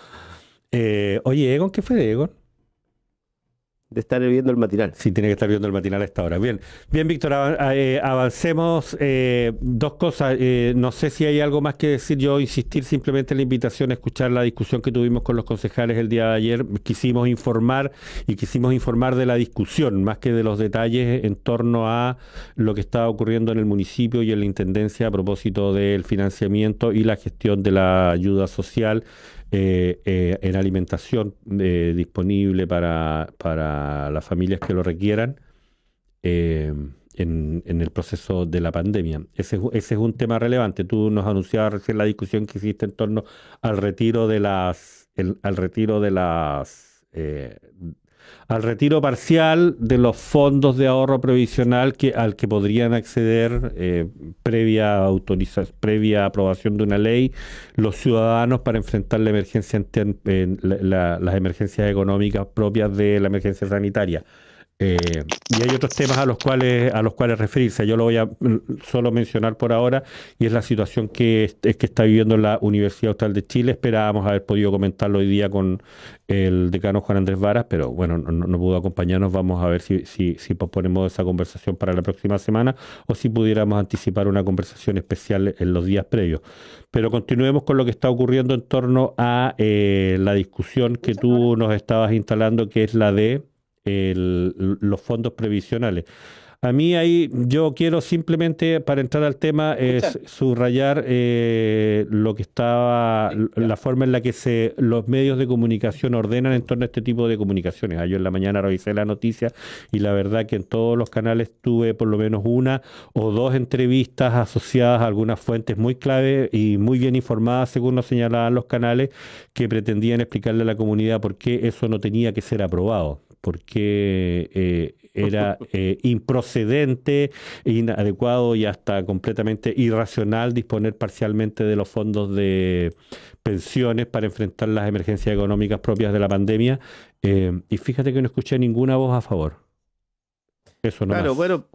Oye, Egon, ¿qué fue de Egon? De estar viendo el matinal. Sí, tiene que estar viendo el matinal a esta hora. Bien, Víctor, avancemos. Dos cosas. No sé si hay algo más que decir. Yo insistir simplemente en la invitación a escuchar la discusión que tuvimos con los concejales el día de ayer. Quisimos informar de la discusión, más que de los detalles en torno a lo que estaba ocurriendo en el municipio y en la intendencia a propósito del financiamiento y la gestión de la ayuda social en alimentación disponible para las familias que lo requieran en en el proceso de la pandemia. Ese es un tema relevante. Tú nos anunciabas recién la discusión que hiciste en torno al retiro de al retiro de al retiro parcial de los fondos de ahorro previsional al que podrían acceder previa aprobación de una ley los ciudadanos para enfrentar la emergencia las emergencias económicas propias de la emergencia sanitaria. Y hay otros temas a los cuales referirse. Yo lo voy a solo mencionar por ahora, y es la situación que está viviendo la Universidad Austral de Chile. Esperábamos haber podido comentarlo hoy día con el decano Juan Andrés Varas, pero bueno, no pudo acompañarnos. Vamos a ver si posponemos esa conversación para la próxima semana, o si pudiéramos anticipar una conversación especial en los días previos. Pero continuemos con lo que está ocurriendo en torno a la discusión que tú nos estabas instalando, que es la de los fondos previsionales. A mí ahí yo quiero simplemente, para entrar al tema, subrayar lo que estaba, la forma en la que los medios de comunicación ordenan en torno a este tipo de comunicaciones. Yo en la mañana revisé la noticia y la verdad que en todos los canales tuve por lo menos una o dos entrevistas asociadas a algunas fuentes muy clave y muy bien informadas, según nos señalaban los canales, que pretendían explicarle a la comunidad por qué eso no tenía que ser aprobado, porque era improcedente, inadecuado y hasta completamente irracional disponer parcialmente de los fondos de pensiones para enfrentar las emergencias económicas propias de la pandemia. Y fíjate que no escuché ninguna voz a favor. Eso no. Claro, bueno,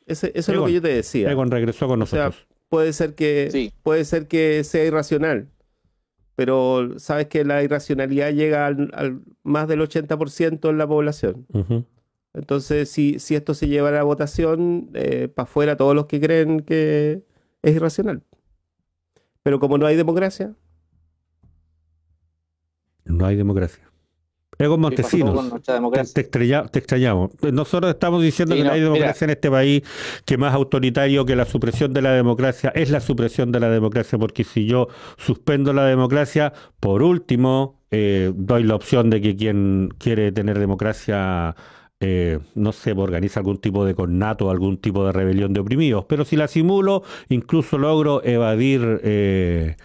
eso es lo que yo te decía. Egon regresó con nosotros. O sea, puede ser que sea irracional, pero sabes que la irracionalidad llega al más del 80% en la población. Uh-huh. Entonces, si esto se lleva a la votación, para afuera todos los que creen que es irracional. Pero como no hay democracia. No hay democracia. Egon Montesinos, te extrañamos. Nosotros estamos diciendo que no hay democracia en este país, que más autoritario que la supresión de la democracia es la supresión de la democracia, porque si yo suspendo la democracia, por último, doy la opción de que quien quiere tener democracia, no sé, organiza algún tipo de conato, algún tipo de rebelión de oprimidos. Pero si la simulo, incluso logro evadir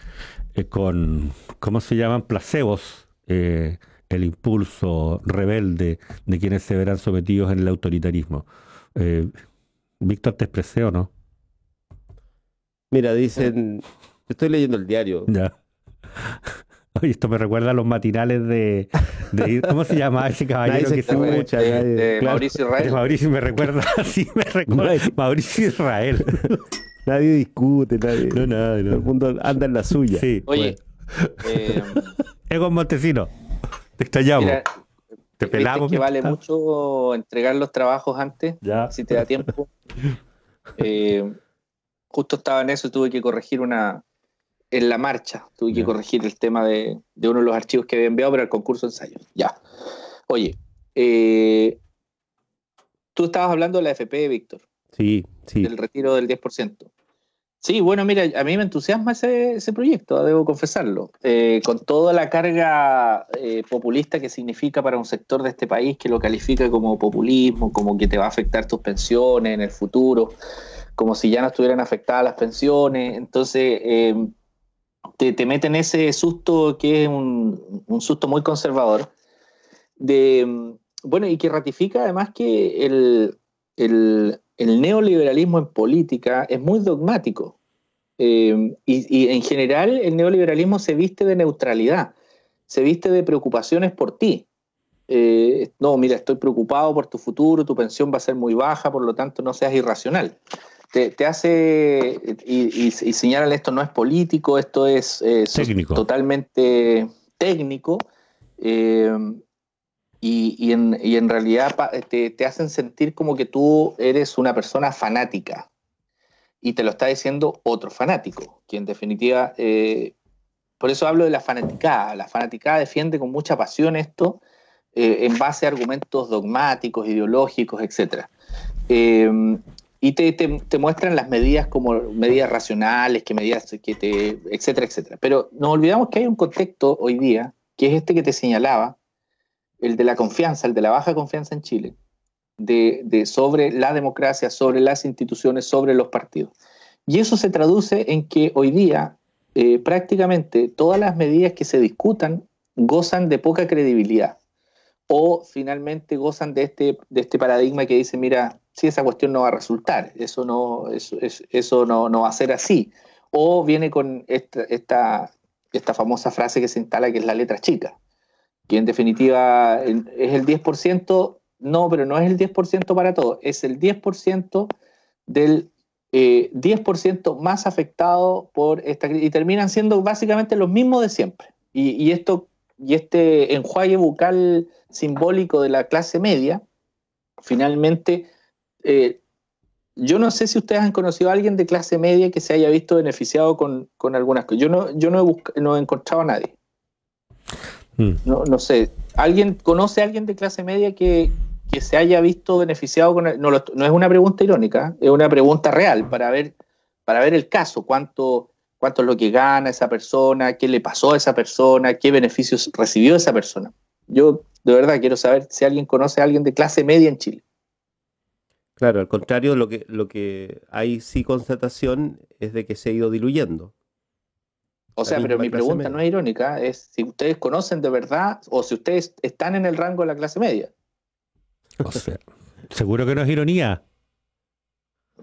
con, ¿cómo se llaman? Placebos, el impulso rebelde de quienes se verán sometidos en el autoritarismo. Víctor, ¿te expresé o no? Mira, dicen, estoy leyendo el diario. Ya. Oye, esto me recuerda a los matinales de ¿cómo se llama ese caballero que se escucha? De Mauricio Israel. De Mauricio, me recuerda Mauricio Israel. Nadie discute, nadie. No, nada. Todo el mundo anda en la suya. Sí. Oye, Egon Montesinos, te extrañamos. Mira, te pelamos. Que vale mucho entregar los trabajos antes, ya, si te da tiempo. Justo estaba en eso y tuve que corregir en la marcha, tuve que corregir el tema de uno de los archivos que había enviado para el concurso de ensayos. Ya. Oye, tú estabas hablando de la AFP, Víctor. Sí. Del retiro del 10%. Sí, bueno, mira, a mí me entusiasma ese proyecto, debo confesarlo. Con toda la carga populista que significa para un sector de este país, que lo califica como populismo, como que te va a afectar tus pensiones en el futuro, como si ya no estuvieran afectadas las pensiones. Entonces, te meten ese susto que es un susto muy conservador. Bueno, y que ratifica además que el neoliberalismo en política es muy dogmático, y en general el neoliberalismo se viste de neutralidad, se viste de preocupaciones por ti. No, mira, estoy preocupado por tu futuro, tu pensión va a ser muy baja, por lo tanto no seas irracional. Te hace y señalan, esto no es político, esto es totalmente técnico. Y en realidad te hacen sentir como que tú eres una persona fanática, y te lo está diciendo otro fanático, que en definitiva, por eso hablo de la fanaticada. La fanaticada defiende con mucha pasión esto, en base a argumentos dogmáticos, ideológicos, etc. Y te muestran las medidas como medidas racionales, etcétera, etcétera. Pero nos olvidamos que hay un contexto hoy día, que es este que te señalaba, el de la confianza, el de la baja confianza en Chile, sobre la democracia, sobre las instituciones, sobre los partidos. Y eso se traduce en que hoy día prácticamente todas las medidas que se discutan gozan de poca credibilidad, o finalmente gozan de este paradigma que dice, mira, si esa cuestión no va a resultar, eso no va a ser así, o viene con esta famosa frase que se instala, que es la letra chica, que en definitiva es el 10%, no, pero no es el 10% para todo, es el 10% del 10% más afectado por esta crisis, y terminan siendo básicamente los mismos de siempre. Y este enjuague bucal simbólico de la clase media, finalmente, yo no sé si ustedes han conocido a alguien de clase media que se haya visto beneficiado con algunas cosas. Yo no he encontrado a nadie. No sé. ¿Alguien conoce a alguien de clase media que se haya visto beneficiado con no es una pregunta irónica, es una pregunta real para ver el caso, cuánto es lo que gana esa persona, qué le pasó a esa persona, qué beneficios recibió esa persona? Yo de verdad quiero saber si alguien conoce a alguien de clase media en Chile. Claro, al contrario, lo que hay sí constatación es de que se ha ido diluyendo. O sea, pero mi pregunta no es irónica, es si ustedes conocen de verdad o si ustedes están en el rango de la clase media. O sea, seguro que no es ironía.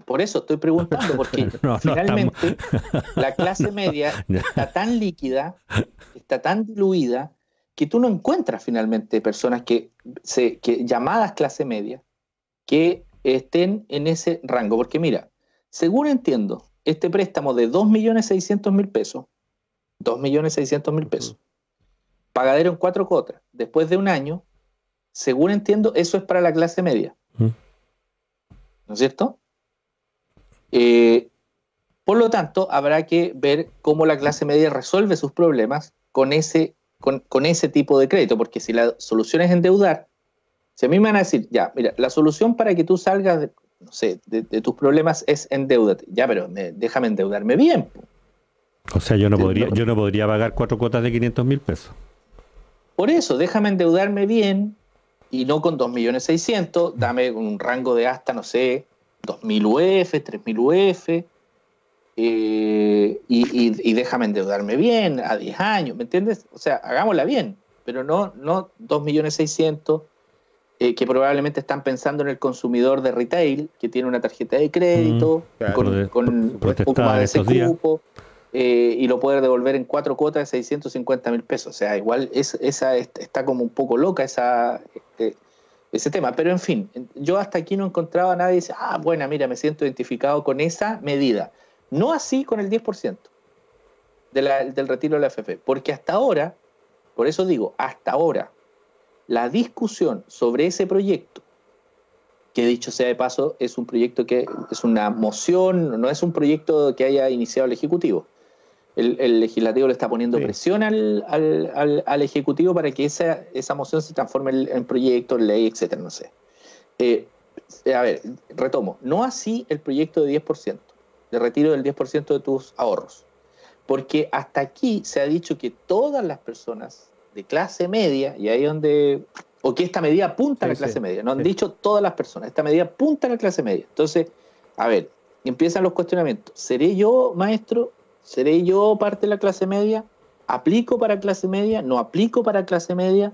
Por eso estoy preguntando, porque finalmente la clase media está tan líquida, está tan diluida, que tú no encuentras finalmente personas que llamadas clase media que estén en ese rango. Porque mira, según entiendo, este préstamo de 2.600.000 pesos, 2.600.000 pesos, pagadero en 4 cuotas, después de un año, según entiendo, eso es para la clase media. ¿No es cierto? Por lo tanto, habrá que ver cómo la clase media resuelve sus problemas con ese tipo de crédito, porque si la solución es endeudar, si a mí me van a decir, ya, mira, la solución para que tú salgas de tus problemas es endeudarte, ya, pero déjame endeudarme bien. O sea, yo no podría pagar 4 cuotas de 500.000 pesos. Por eso, déjame endeudarme bien y no con 2.600.000, dame un rango de hasta, no sé, 2.000 UF, 3.000 UF, y déjame endeudarme bien a 10 años, ¿me entiendes? O sea, hagámosla bien, pero no 2.600.000, que probablemente están pensando en el consumidor de retail, que tiene una tarjeta de crédito, con un poco más de ese cupo, y lo puede devolver en 4 cuotas de 650.000 pesos. O sea, igual está como un poco loca ese tema. Pero en fin, yo hasta aquí no encontraba a nadie que dice, bueno, mira, me siento identificado con esa medida. No así con el 10% del retiro de la AFP, porque hasta ahora, por eso digo, hasta ahora, la discusión sobre ese proyecto, que dicho sea de paso, es un proyecto que es una moción, no es un proyecto que haya iniciado el Ejecutivo. El Legislativo le está poniendo presión al Ejecutivo para que esa moción se transforme en proyecto, en ley, etcétera, no sé. A ver, retomo, no así el proyecto de 10%, de retiro del 10% de tus ahorros, porque hasta aquí se ha dicho que todas las personas de clase media, y ahí donde, o que esta medida apunta a la clase media, no han dicho todas las personas, esta medida apunta a la clase media. Entonces, a ver, empiezan los cuestionamientos. ¿Seré yo, maestro? ¿Seré yo parte de la clase media? ¿Aplico para clase media? ¿No aplico para clase media?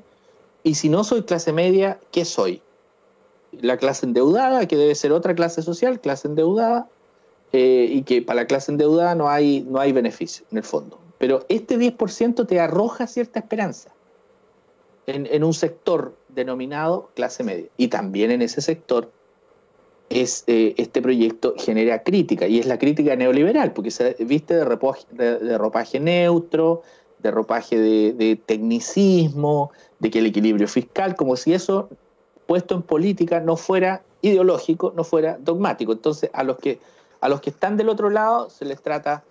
Y si no soy clase media, ¿qué soy? La clase endeudada, que debe ser otra clase social, clase endeudada, y que para la clase endeudada no hay beneficio, en el fondo. Pero este 10% te arroja cierta esperanza en un sector denominado clase media. Y también en ese sector este proyecto genera crítica, y es la crítica neoliberal, porque se viste de ropaje neutro, de ropaje de tecnicismo, de que el equilibrio fiscal, como si eso puesto en política no fuera ideológico, no fuera dogmático. Entonces a los que están del otro lado se les trata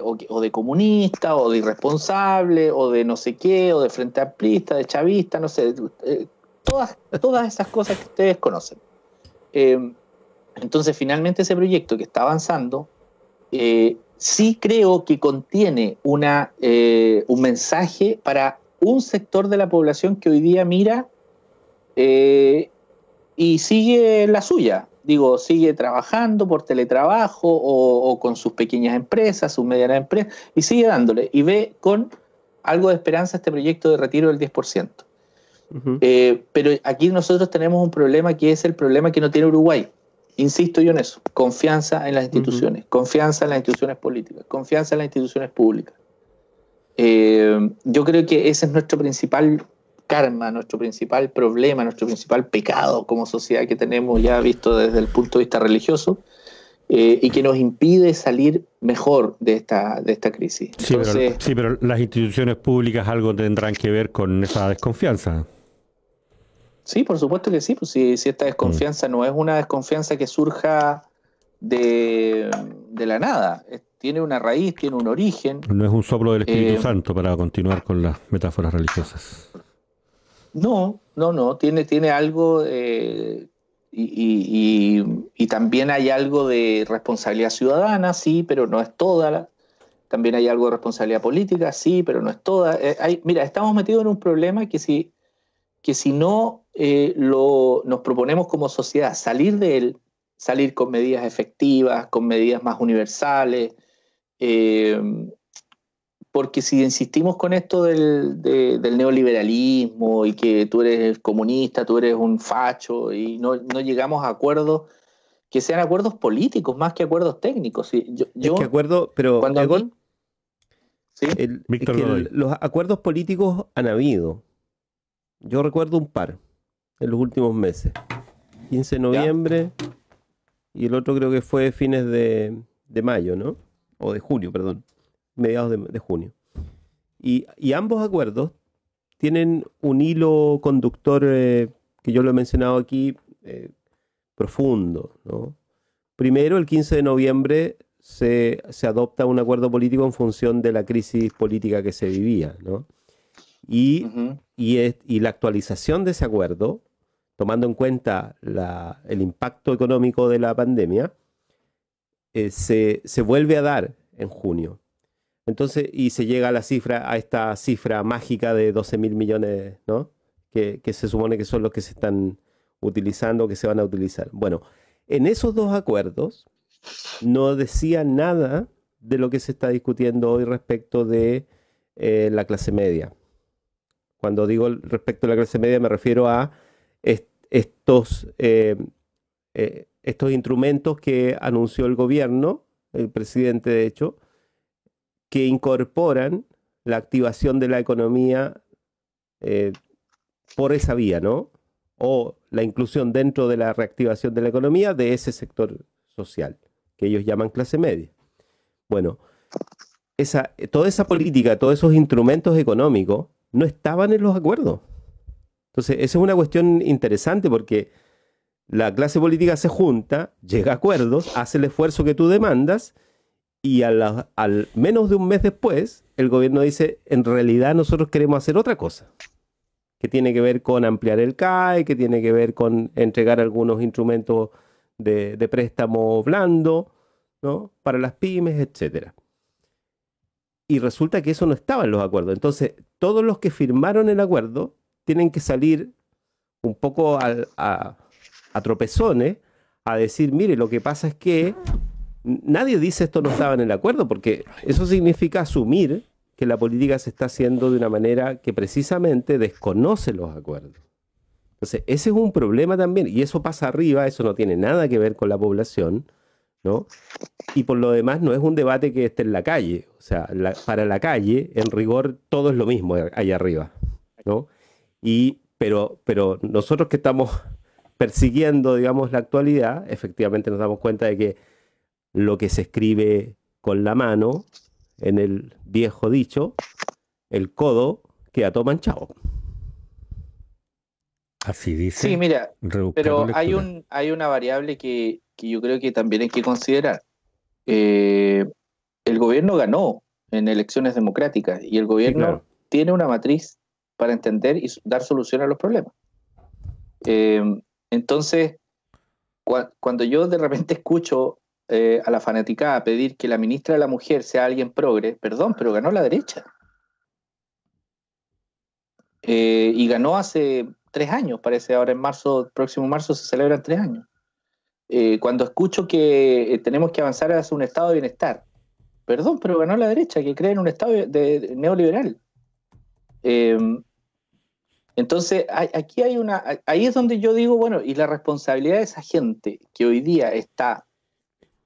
o de comunista, o de irresponsable, o de no sé qué, o de frente amplista, de chavista, no sé, todas esas cosas que ustedes conocen. Entonces finalmente ese proyecto que está avanzando sí creo que contiene un mensaje para un sector de la población que hoy día mira y sigue la suya. Digo, sigue trabajando por teletrabajo o con sus pequeñas empresas, sus medianas empresas, y sigue dándole. Y ve con algo de esperanza este proyecto de retiro del 10%. Pero aquí nosotros tenemos un problema que es el problema que no tiene Uruguay. Insisto yo en eso. Confianza en las instituciones, confianza en las instituciones políticas, confianza en las instituciones públicas. Yo creo que ese es nuestro principal karma, nuestro principal problema, nuestro principal pecado como sociedad que tenemos ya visto desde el punto de vista religioso, y que nos impide salir mejor de esta crisis. Entonces, pero las instituciones públicas algo tendrán que ver con esa desconfianza. Sí, por supuesto que sí. Pues si esta desconfianza no es una desconfianza que surja de la nada, tiene una raíz, tiene un origen. No es un soplo del Espíritu Santo, para continuar con las metáforas religiosas. No, tiene algo, y también hay algo de responsabilidad ciudadana, sí, pero no es toda. También hay algo de responsabilidad política, sí, pero no es toda. Mira, estamos metidos en un problema que si no nos proponemos como sociedad salir de él, salir con medidas efectivas, con medidas más universales, porque si insistimos con esto del neoliberalismo y que tú eres comunista, tú eres un facho, y no llegamos a acuerdos que sean acuerdos políticos más que acuerdos técnicos. ¿Sí? Es que acuerdo, pero Egon, ¿sí? Víctor Godoy. Los acuerdos políticos han habido. Yo recuerdo un par en los últimos meses. 15 de noviembre y el otro creo que fue fines de mayo, ¿no? O de junio, perdón. Mediados de junio. Y ambos acuerdos tienen un hilo conductor, que yo lo he mencionado aquí, profundo, ¿no? Primero, el 15 de noviembre se adopta un acuerdo político en función de la crisis política que se vivía, ¿no? Y la actualización de ese acuerdo, tomando en cuenta el impacto económico de la pandemia, se vuelve a dar en junio. Entonces, y se llega a esta cifra mágica de 12.000 millones, ¿no? Que se supone que son los que se están utilizando, que se van a utilizar. Bueno, en esos dos acuerdos no decía nada de lo que se está discutiendo hoy respecto de la clase media. Cuando digo respecto a la clase media me refiero a estos instrumentos que anunció el gobierno, el presidente de hecho, que incorporan la activación de la economía por esa vía, ¿no? O la inclusión dentro de la reactivación de la economía de ese sector social, que ellos llaman clase media. Bueno, toda esa política, todos esos instrumentos económicos no estaban en los acuerdos. Entonces, esa es una cuestión interesante porque la clase política se junta, llega a acuerdos, hace el esfuerzo que tú demandas y al menos de un mes después, el gobierno dice, en realidad nosotros queremos hacer otra cosa, que tiene que ver con ampliar el CAE, que tiene que ver con entregar algunos instrumentos de préstamo blando, ¿no? Para las pymes, etcétera. Y resulta que eso no estaba en los acuerdos. Entonces, todos los que firmaron el acuerdo tienen que salir un poco a tropezones a decir, mire, lo que pasa es que nadie dice esto no estaba en el acuerdo, porque eso significa asumir que la política se está haciendo de una manera que precisamente desconoce los acuerdos. Entonces, ese es un problema también, y eso pasa arriba, eso no tiene nada que ver con la población, ¿no? Y por lo demás no es un debate que esté en la calle, o sea, para la calle, en rigor, todo es lo mismo allá arriba, ¿no? Pero nosotros que estamos persiguiendo, digamos, la actualidad, efectivamente nos damos cuenta de que lo que se escribe con la mano, en el viejo dicho, el codo queda todo manchado. Así dice. Sí, mira, pero hay una variable que yo creo que también hay que considerar. El gobierno ganó en elecciones democráticas y el gobierno Sí, claro. tiene una matriz para entender y dar solución a los problemas. Entonces, cuando yo de repente escucho a la fanaticada pedir que la ministra de la Mujer sea alguien progre, perdón, pero ganó la derecha. Y ganó hace 3 años, parece, ahora en marzo, próximo marzo se celebran 3 años. Cuando escucho que tenemos que avanzar hacia un estado de bienestar, perdón, pero ganó la derecha, que cree en un estado de neoliberal. Entonces, aquí ahí es donde yo digo, bueno, y la responsabilidad de esa gente que hoy día está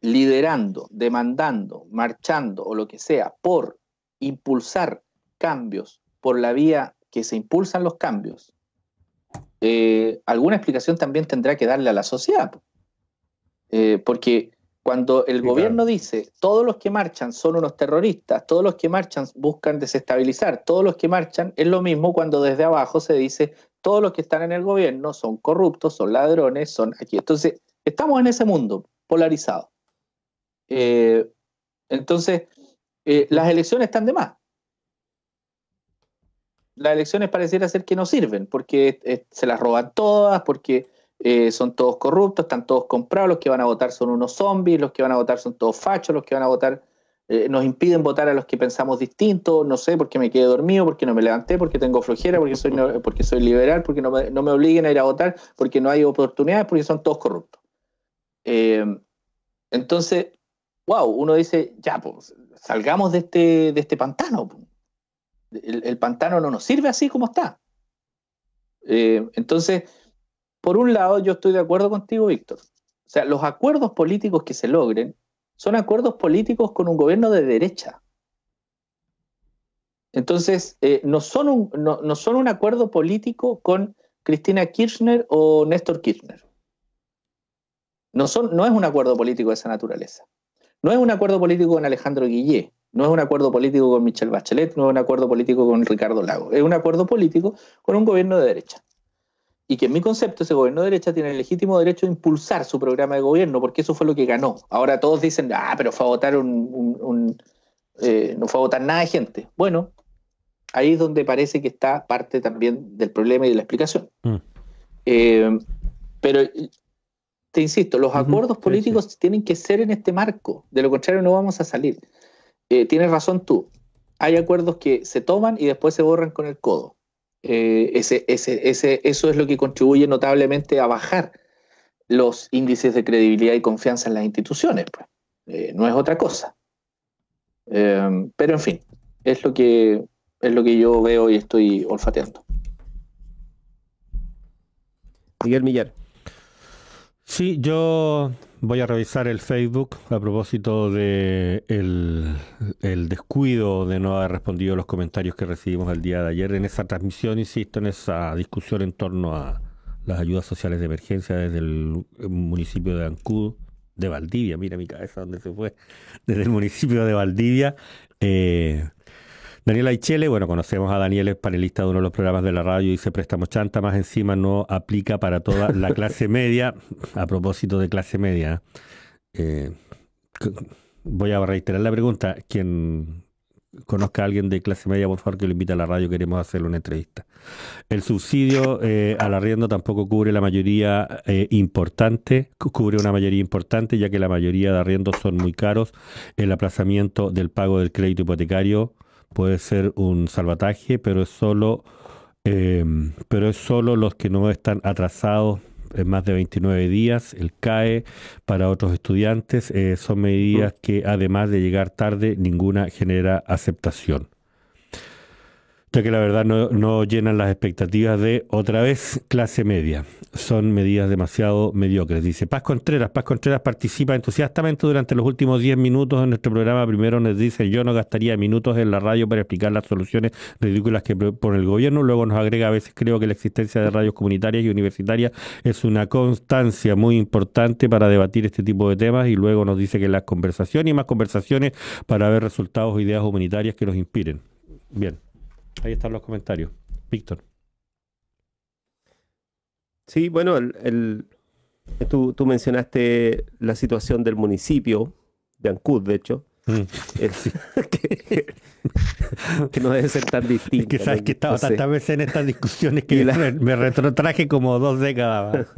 liderando, demandando, marchando o lo que sea, por impulsar cambios por la vía que se impulsan los cambios, alguna explicación también tendrá que darle a la sociedad. Porque cuando el gobierno dice, todos los que marchan son unos terroristas, todos los que marchan buscan desestabilizar, todos los que marchan, es lo mismo cuando desde abajo se dice, todos los que están en el gobierno son corruptos, son ladrones, son aquí. Entonces, estamos en ese mundo polarizado. Entonces, las elecciones están de más. Las elecciones pareciera ser que no sirven, porque se las roban todas, porque son todos corruptos, están todos comprados, los que van a votar son unos zombies, los que van a votar son todos fachos, los que van a votar nos impiden votar a los que pensamos distinto, no sé, porque me quedé dormido, porque no me levanté, porque tengo flojera, porque soy liberal, porque no me obliguen a ir a votar, porque no hay oportunidades, porque son todos corruptos. Entonces, wow, uno dice, ya, pues, salgamos de este pantano. El pantano no nos sirve así como está. Entonces, por un lado, yo estoy de acuerdo contigo, Víctor. O sea, los acuerdos políticos que se logren son acuerdos políticos con un gobierno de derecha. Entonces, no son un acuerdo político con Cristina Kirchner o Néstor Kirchner. No es un acuerdo político de esa naturaleza. No es un acuerdo político con Alejandro Guillé, no es un acuerdo político con Michelle Bachelet, no es un acuerdo político con Ricardo Lagos. Es un acuerdo político con un gobierno de derecha. Y que en mi concepto ese gobierno de derecha tiene el legítimo derecho de impulsar su programa de gobierno, porque eso fue lo que ganó. Ahora todos dicen, pero fue a votar no fue a votar nada de gente. Bueno, ahí es donde parece que está parte también del problema y de la explicación. Pero te insisto, los acuerdos políticos tienen que ser en este marco, de lo contrario no vamos a salir. Tienes razón tú, hay acuerdos que se toman y después se borran con el codo. Eso es lo que contribuye notablemente a bajar los índices de credibilidad y confianza en las instituciones, pues. No es otra cosa. Pero en fin, es lo que yo veo y estoy olfateando. Miguel Millar. Sí, yo voy a revisar el Facebook a propósito de el descuido de no haber respondido los comentarios que recibimos el día de ayer en esa transmisión, insisto, en esa discusión en torno a las ayudas sociales de emergencia desde el municipio de Ancud, de Valdivia, mira mi cabeza dónde se fue, desde el municipio de Valdivia. Daniel Aichele, bueno, conocemos a Daniel, es panelista de uno de los programas de la radio, dice préstamo chanta, más encima no aplica para toda la clase media. A propósito de clase media, voy a reiterar la pregunta. Quien conozca a alguien de clase media, por favor, que lo invite a la radio, queremos hacerle una entrevista. El subsidio al arriendo tampoco cubre la mayoría importante, cubre una mayoría importante, ya que la mayoría de arriendos son muy caros. El aplazamiento del pago del crédito hipotecario puede ser un salvataje, pero es solo los que no están atrasados en más de 29 días. El CAE para otros estudiantes son medidas que, además de llegar tarde, ninguna genera aceptación. Ya que la verdad no llenan las expectativas de, otra vez, clase media. Son medidas demasiado mediocres. Dice Paz Contreras participa entusiastamente durante los últimos 10 minutos en nuestro programa. Primero nos dice, yo no gastaría minutos en la radio para explicar las soluciones ridículas que propone el gobierno. Luego nos agrega, a veces creo que la existencia de radios comunitarias y universitarias es una constancia muy importante para debatir este tipo de temas. Y luego nos dice que las conversaciones y más conversaciones para ver resultados o ideas humanitarias que nos inspiren. Bien. Ahí están los comentarios. Víctor. Sí, bueno, tú mencionaste la situación del municipio de Ancud, de hecho, que no debe ser tan distinta. Es que sabes que he estado tantas veces en estas discusiones que me retrotraje como 2 décadas.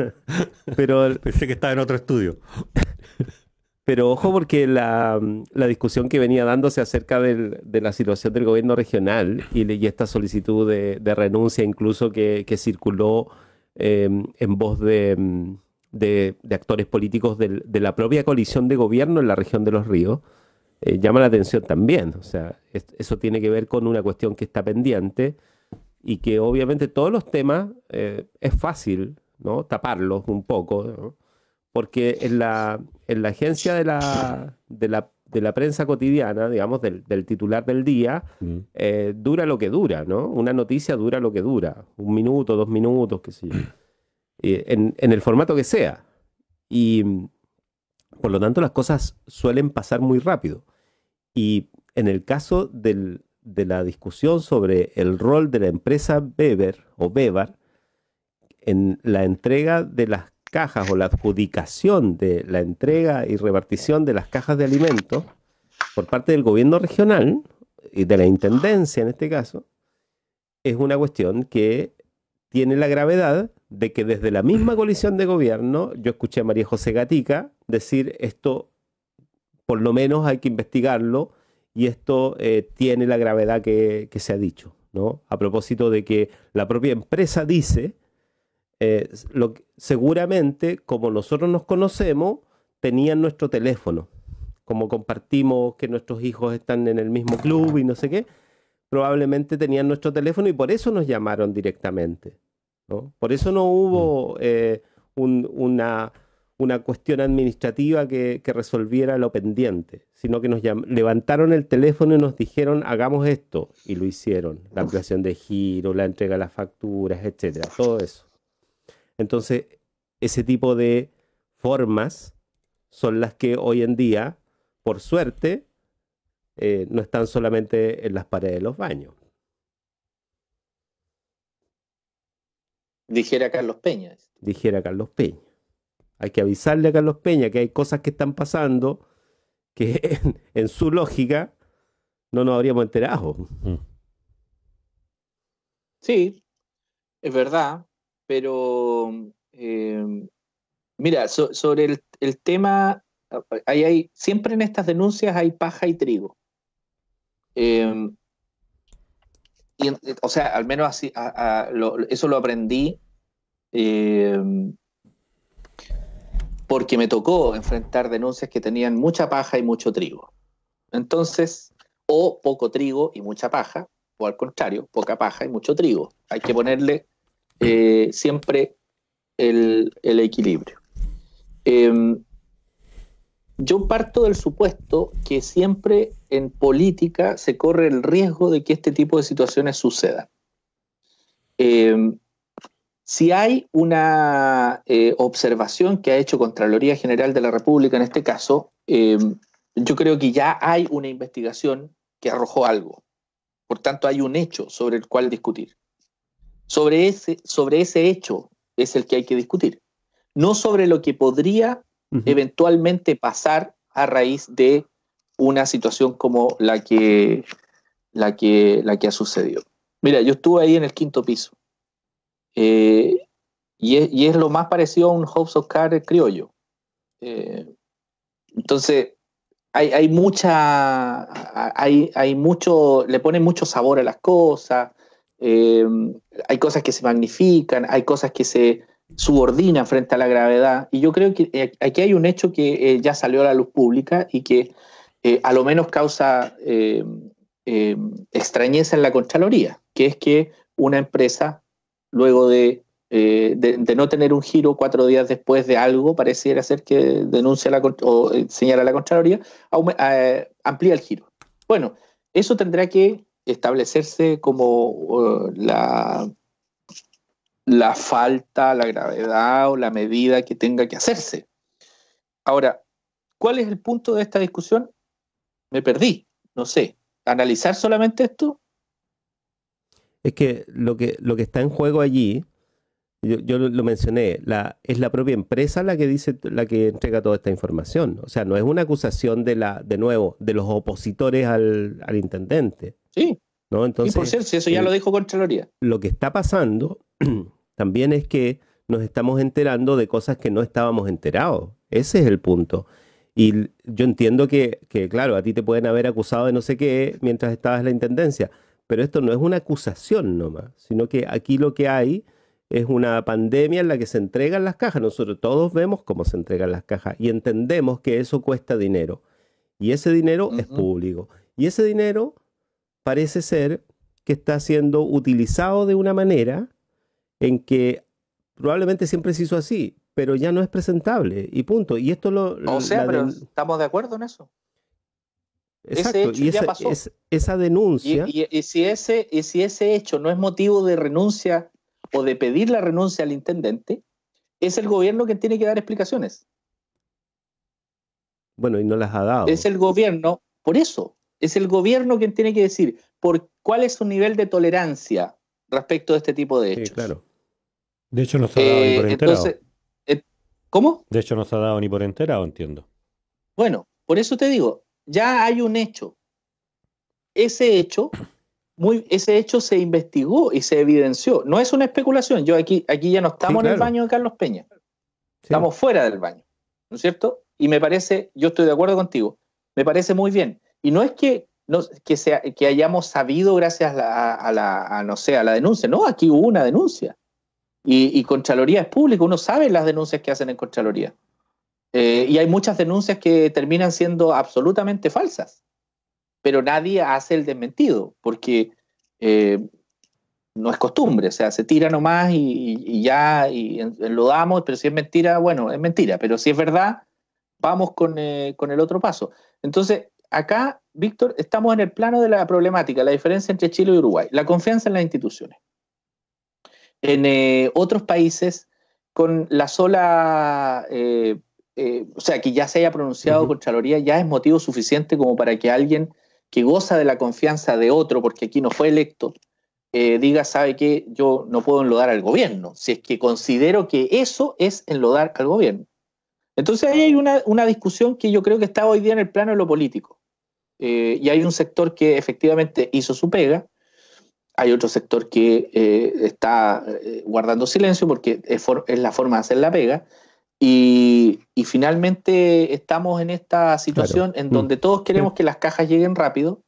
Pero pensé que estaba en otro estudio. Pero ojo porque la discusión que venía dándose acerca de la situación del gobierno regional y esta solicitud de renuncia incluso que circuló en voz de actores políticos de la propia coalición de gobierno en la región de Los Ríos, llama la atención también. O sea, eso tiene que ver con una cuestión que está pendiente y que obviamente todos los temas es fácil, ¿no?, taparlos un poco, ¿no? Porque en la agencia de la prensa cotidiana, digamos, del titular del día, dura lo que dura, ¿no? Una noticia dura lo que dura, 1 minuto, 2 minutos, qué sé yo, en el formato que sea. Y por lo tanto las cosas suelen pasar muy rápido. Y en el caso de la discusión sobre el rol de la empresa Bever o Bevar en la entrega de las cajas o la adjudicación de la entrega y repartición de las cajas de alimentos por parte del gobierno regional y de la intendencia en este caso, es una cuestión que tiene la gravedad de que desde la misma coalición de gobierno, yo escuché a María José Gatica decir esto por lo menos hay que investigarlo y esto tiene la gravedad que se ha dicho, ¿no? A propósito de que la propia empresa dice seguramente, como nosotros nos conocemos, tenían nuestro teléfono. Como compartimos que nuestros hijos están en el mismo club y no sé qué, probablemente tenían nuestro teléfono y por eso nos llamaron directamente, ¿no? Por eso no hubo una cuestión administrativa que resolviera lo pendiente, sino que nos levantaron el teléfono y nos dijeron hagamos esto, y lo hicieron. La ampliación de giro, la entrega de las facturas, etcétera, todo eso. Entonces, ese tipo de formas son las que hoy en día, por suerte, no están solamente en las paredes de los baños. Dijera Carlos Peña. Dijera Carlos Peña. Hay que avisarle a Carlos Peña que hay cosas que están pasando que en su lógica no nos habríamos enterado. Sí, es verdad. Pero, mira, sobre el tema, siempre en estas denuncias hay paja y trigo. O sea, al menos así, eso lo aprendí porque me tocó enfrentar denuncias que tenían mucha paja y mucho trigo. Entonces, o poco trigo y mucha paja, o al contrario, poca paja y mucho trigo. Hay que ponerle siempre el equilibrio. Yo parto del supuesto que siempre en política se corre el riesgo de que este tipo de situaciones sucedan. Si hay una observación que ha hecho Contraloría General de la República en este caso, yo creo que ya hay una investigación que arrojó algo. Por tanto, hay un hecho sobre el cual discutir. Sobre ese hecho es el que hay que discutir, no sobre lo que podría eventualmente pasar a raíz de una situación como la que ha sucedido. Mira, yo estuve ahí en el 5º piso y es lo más parecido a un House of Cards criollo. Entonces hay mucho, le ponen mucho sabor a las cosas. Hay cosas que se magnifican, hay cosas que se subordinan frente a la gravedad, y yo creo que aquí hay un hecho que ya salió a la luz pública y que a lo menos causa extrañeza en la Contraloría, que es que una empresa, luego de no tener un giro 4 días después de algo, pareciera ser que denuncia o señala a la Contraloría, amplía el giro. Bueno, eso tendrá que establecerse como la falta, la gravedad o la medida que tenga que hacerse. Ahora, ¿cuál es el punto de esta discusión? Me perdí, no sé. ¿Analizar solamente esto? Es que lo que está en juego allí, yo lo mencioné, es la propia empresa la que entrega toda esta información. O sea, no es una acusación de los opositores al intendente. Sí. ¿No? Entonces, y por cierto, si eso ya lo dijo Contraloría. Lo que está pasando también es que nos estamos enterando de cosas que no estábamos enterados. Ese es el punto. Y yo entiendo que, claro, a ti te pueden haber acusado de no sé qué mientras estabas en la intendencia, pero esto no es una acusación nomás, sino que aquí lo que hay es una pandemia en la que se entregan las cajas. Nosotros todos vemos cómo se entregan las cajas y entendemos que eso cuesta dinero. Y ese dinero es público. Y ese dinero parece ser que está siendo utilizado de una manera en que probablemente siempre se hizo así, pero ya no es presentable y punto. Y esto pero estamos de acuerdo en eso. Exacto, ese hecho ya pasó. Esa denuncia... Y si ese hecho no es motivo de renuncia o de pedir la renuncia al intendente, es el gobierno quien tiene que dar explicaciones. Bueno, y no las ha dado. Es el gobierno, por eso, es el gobierno quien tiene que decir cuál es su nivel de tolerancia respecto de este tipo de hechos. Sí, claro. De hecho, no se ha dado ni por enterado. Entonces, ¿cómo? De hecho, no se ha dado ni por enterado, entiendo. Bueno, por eso te digo, ya hay un hecho. Ese hecho se investigó y se evidenció. No es una especulación. Aquí ya no estamos en el baño de Carlos Peña. Estamos fuera del baño, ¿no es cierto? Y me parece, yo estoy de acuerdo contigo, me parece muy bien. Y no es que hayamos sabido gracias a la denuncia. No, aquí hubo una denuncia. Y Contraloría es público, uno sabe las denuncias que hacen en Contraloría. Y hay muchas denuncias que terminan siendo absolutamente falsas. Pero nadie hace el desmentido, porque no es costumbre, o sea, se tira nomás y ya, y enlodamos, pero si es mentira, bueno, es mentira, pero si es verdad, vamos con el otro paso. Entonces, acá, Víctor, estamos en el plano de la problemática, la diferencia entre Chile y Uruguay, la confianza en las instituciones. En otros países, con la sola... o sea, que ya se haya pronunciado Contraloría, ya es motivo suficiente como para que alguien que goza de la confianza de otro, porque aquí no fue electo, diga, ¿sabe qué? Yo no puedo enlodar al gobierno, si es que considero que eso es enlodar al gobierno. Entonces ahí hay una discusión que yo creo que está hoy día en el plano de lo político. Y hay un sector que efectivamente hizo su pega, hay otro sector que está guardando silencio porque es la forma de hacer la pega, y finalmente estamos en esta situación en donde todos queremos que las cajas lleguen rápido,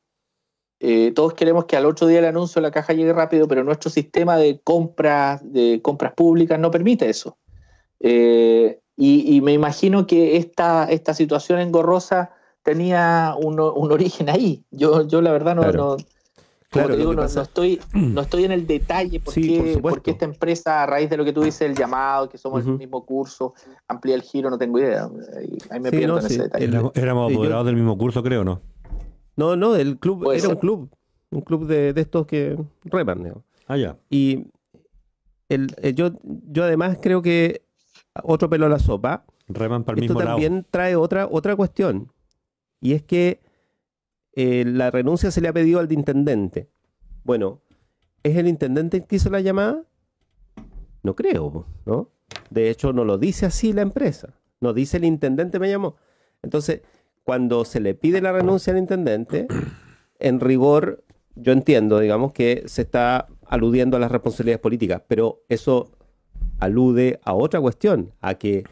todos queremos que al otro día del anuncio la caja llegue rápido, pero nuestro sistema de compras públicas no permite eso. Y me imagino que esta situación engorrosa tenía un origen ahí. Yo la verdad no como te digo, no estoy en el detalle por qué esta empresa, a raíz de lo que tú dices, el llamado, que somos el mismo curso, amplía el giro, no tengo idea. Ahí me pierdo en ese detalle. Éramos apoderados del mismo curso, creo, ¿no? No, el club era un club de estos que reman, ¿no? Ah, ya. Y yo además creo que otro pelo a la sopa. Reman para el mismo lado. Esto también trae otra cuestión, y es que la renuncia se le ha pedido al intendente. Bueno, ¿es el intendente el que hizo la llamada? No creo, ¿no? De hecho, no lo dice así la empresa. No dice el intendente me llamó. Entonces, cuando se le pide la renuncia al intendente, en rigor, yo entiendo, digamos, que se está aludiendo a las responsabilidades políticas, pero eso alude a otra cuestión, a que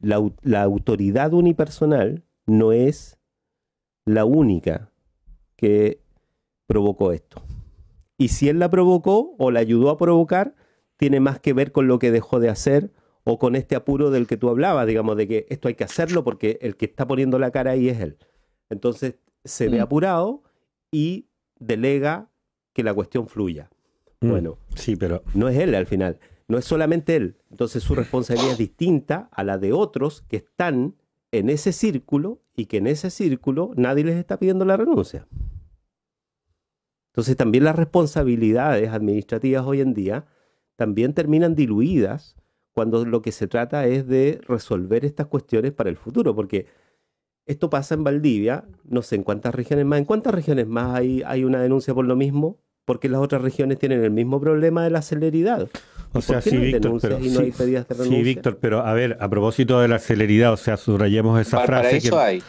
la autoridad unipersonal no es la única que provocó esto. Y si él la provocó o la ayudó a provocar, tiene más que ver con lo que dejó de hacer o con este apuro del que tú hablabas, digamos, de que esto hay que hacerlo porque el que está poniendo la cara ahí es él. Entonces se ve apurado y delega que la cuestión fluya. Bueno, sí, pero no es él al final, no es solamente él. Entonces su responsabilidad es distinta a la de otros que están en ese círculo y que en ese círculo nadie les está pidiendo la renuncia. Entonces también las responsabilidades administrativas hoy en día también terminan diluidas cuando lo que se trata es de resolver estas cuestiones para el futuro, porque esto pasa en Valdivia, no sé en cuántas regiones más hay una denuncia por lo mismo, porque las otras regiones tienen el mismo problema de la celeridad. O sea, ¿Por qué sí, no hay Víctor, denuncias pero y no hay pedidas de sí, renuncia? Víctor, pero a ver, a propósito de la celeridad, o sea, subrayemos esa Para frase eso hay.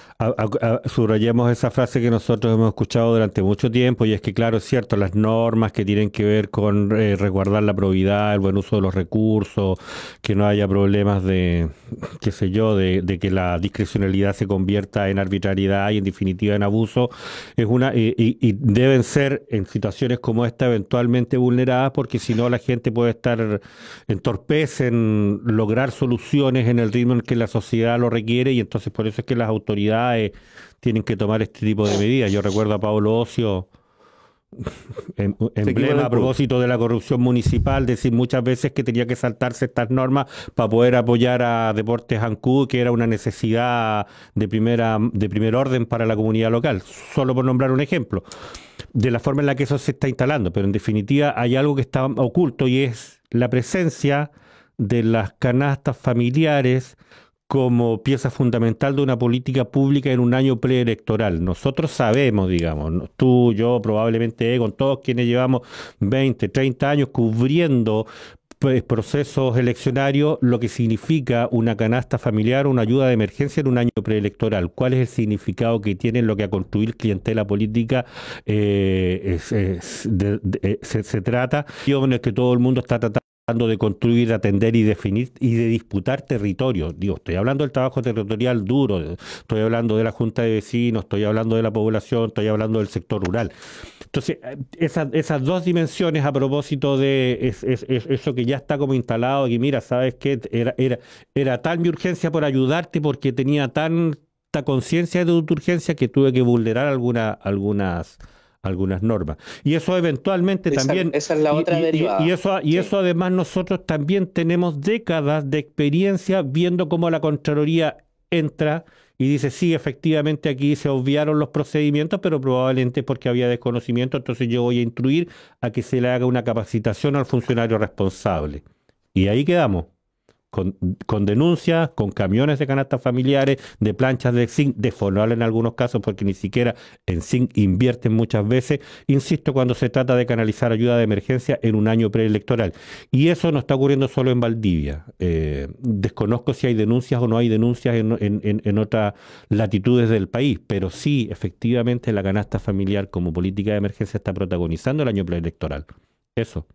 subrayemos esa frase que nosotros hemos escuchado durante mucho tiempo, y es que, claro, es cierto, las normas que tienen que ver con resguardar la probidad, el buen uso de los recursos, que no haya problemas de, qué sé yo, de que la discrecionalidad se convierta en arbitrariedad y en definitiva en abuso, es y deben ser en situaciones como esta eventualmente vulneradas, porque si no la gente puede estar entorpecen lograr soluciones en el ritmo en que la sociedad lo requiere, y entonces por eso es que las autoridades tienen que tomar este tipo de medidas. Yo recuerdo a Pablo Ocio, emblema a propósito de la corrupción municipal, decir muchas veces que tenía que saltarse estas normas para poder apoyar a Deportes Ancud, que era una necesidad de primer orden para la comunidad local, solo por nombrar un ejemplo de la forma en la que eso se está instalando. Pero en definitiva hay algo que está oculto, y es la presencia de las canastas familiares como pieza fundamental de una política pública en un año preelectoral. Nosotros sabemos, digamos, tú, yo, probablemente con todos quienes llevamos 20, 30 años cubriendo procesos eleccionarios, lo que significa una canasta familiar o una ayuda de emergencia en un año preelectoral. ¿Cuál es el significado que tiene lo que a construir clientela política se trata? En el que todo el mundo está tratando de construir, atender y definir y de disputar territorios. Digo, estoy hablando del trabajo territorial duro, estoy hablando de la Junta de Vecinos, estoy hablando de la población, estoy hablando del sector rural. Entonces, esas dos dimensiones a propósito de eso que ya está como instalado, que mira, ¿sabes qué? Era tal mi urgencia por ayudarte, porque tenía tanta conciencia de tu urgencia que tuve que vulnerar algunas normas. Y eso eventualmente también... Esa es la otra derivada. Eso además nosotros también tenemos décadas de experiencia viendo cómo la Contraloría entra y dice, sí, efectivamente aquí se obviaron los procedimientos, pero probablemente porque había desconocimiento, entonces yo voy a instruir a que se le haga una capacitación al funcionario responsable. Y ahí quedamos. Con denuncias, con camiones de canastas familiares, de planchas de zinc, de Fonal en algunos casos, porque ni siquiera en zinc invierten muchas veces, insisto, cuando se trata de canalizar ayuda de emergencia en un año preelectoral. Y eso no está ocurriendo solo en Valdivia. Desconozco si hay denuncias o no hay denuncias en otras latitudes del país, pero sí, efectivamente, la canasta familiar como política de emergencia está protagonizando el año preelectoral. Eso.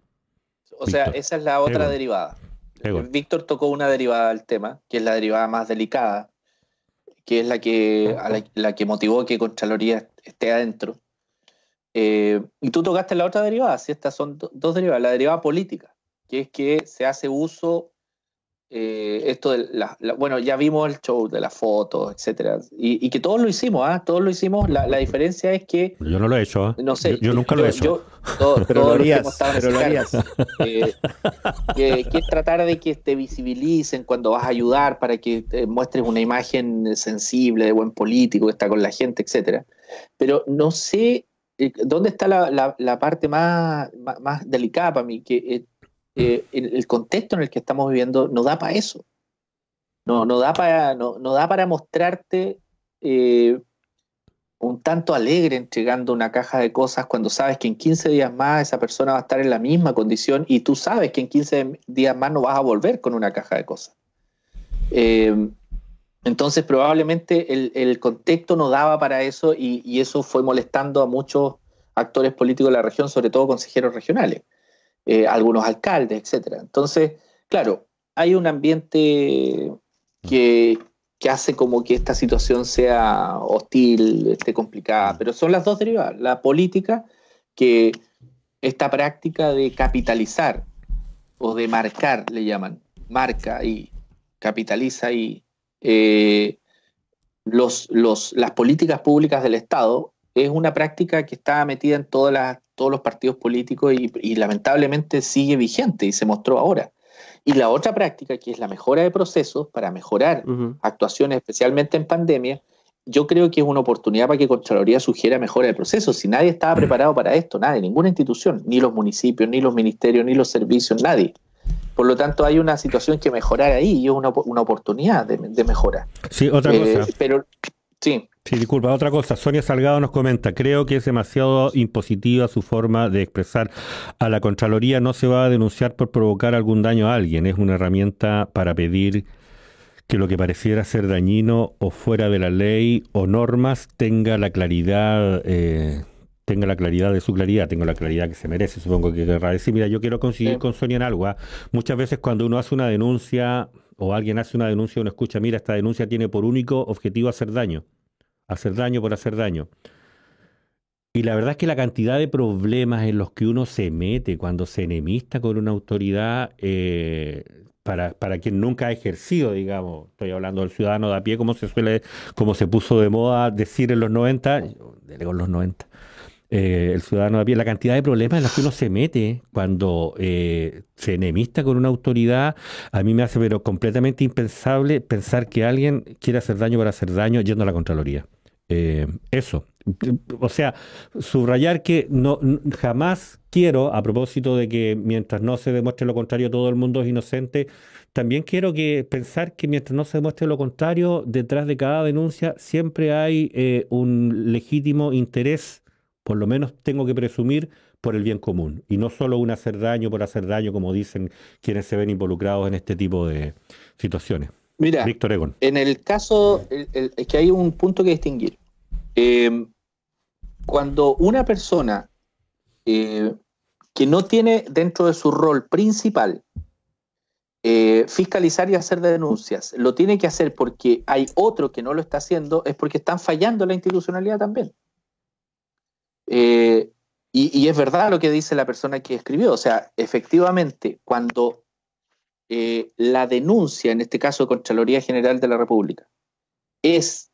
O sea, Víctor. esa es la otra derivada. Víctor tocó una derivada del tema, que es la derivada más delicada, que es la que motivó que Contraloría esté adentro. Y tú tocaste la otra derivada, si estas son dos derivadas. La derivada política, que es que se hace uso, esto de bueno, ya vimos el show de las fotos, etcétera, y que todos lo hicimos, todos lo hicimos. La diferencia es que... Yo no lo he hecho, no sé, yo nunca lo he hecho. Pero lo harías, que es tratar de que te visibilicen cuando vas a ayudar, para que te muestres una imagen sensible de buen político que está con la gente, etcétera. Pero no sé dónde está la parte más delicada para mí, que el contexto en el que estamos viviendo no da para eso. No da para mostrarte un tanto alegre entregando una caja de cosas cuando sabes que en 15 días más esa persona va a estar en la misma condición, y tú sabes que en 15 días más no vas a volver con una caja de cosas. Entonces probablemente el contexto no daba para eso, y eso fue molestando a muchos actores políticos de la región, sobre todo consejeros regionales, algunos alcaldes, etcétera. Entonces, claro, hay un ambiente que hace como que esta situación sea hostil, esté complicada, pero son las dos derivadas. La política, que esta práctica de capitalizar o de marcar, le llaman, marca y capitaliza y las políticas públicas del Estado, es una práctica que está metida en todos los partidos políticos y lamentablemente sigue vigente y se mostró ahora. Y la otra práctica, que es la mejora de procesos para mejorar actuaciones, especialmente en pandemia, yo creo que es una oportunidad para que Contraloría sugiera mejora de procesos. Si nadie estaba preparado para esto, nadie, ninguna institución, ni los municipios, ni los ministerios, ni los servicios, nadie. Por lo tanto, hay una situación que mejorar ahí, y es una oportunidad de mejora. Sí, otra cosa. Pero Sí, Sí, disculpa, otra cosa. Sonia Salgado nos comenta, creo que es demasiado impositiva su forma de expresar. A la Contraloría no se va a denunciar por provocar algún daño a alguien. Es una herramienta para pedir que lo que pareciera ser dañino o fuera de la ley o normas tenga la claridad de su claridad, tenga la claridad que se merece, supongo que querrá decir. Mira, yo quiero coincidir sí. con Sonia en algo. ¿Ah? Muchas veces cuando uno hace una denuncia o alguien hace una denuncia, uno escucha, mira, esta denuncia tiene por único objetivo hacer daño por hacer daño. Y la verdad es que la cantidad de problemas en los que uno se mete cuando se enemista con una autoridad, para quien nunca ha ejercido, digamos, estoy hablando del ciudadano de a pie, como se puso de moda decir en los 90, yo delego en los 90, el ciudadano de a pie, la cantidad de problemas en los que uno se mete cuando se enemista con una autoridad, a mí me hace pero completamente impensable pensar que alguien quiere hacer daño para hacer daño yendo a la Contraloría. Eso. O sea, subrayar que jamás quiero, a propósito de que mientras no se demuestre lo contrario, todo el mundo es inocente, también quiero pensar que mientras no se demuestre lo contrario, detrás de cada denuncia siempre hay un legítimo interés, por lo menos tengo que presumir, por el bien común, y no solo un hacer daño por hacer daño, como dicen quienes se ven involucrados en este tipo de situaciones. Mira, Víctor Egon. en el caso, es que hay un punto que distinguir. Cuando una persona que no tiene dentro de su rol principal fiscalizar y hacer denuncias, lo tiene que hacer porque hay otro que no lo está haciendo, es porque están fallando la institucionalidad también. Y es verdad lo que dice la persona que escribió, o sea, efectivamente, cuando la denuncia, en este caso Contraloría General de la República, es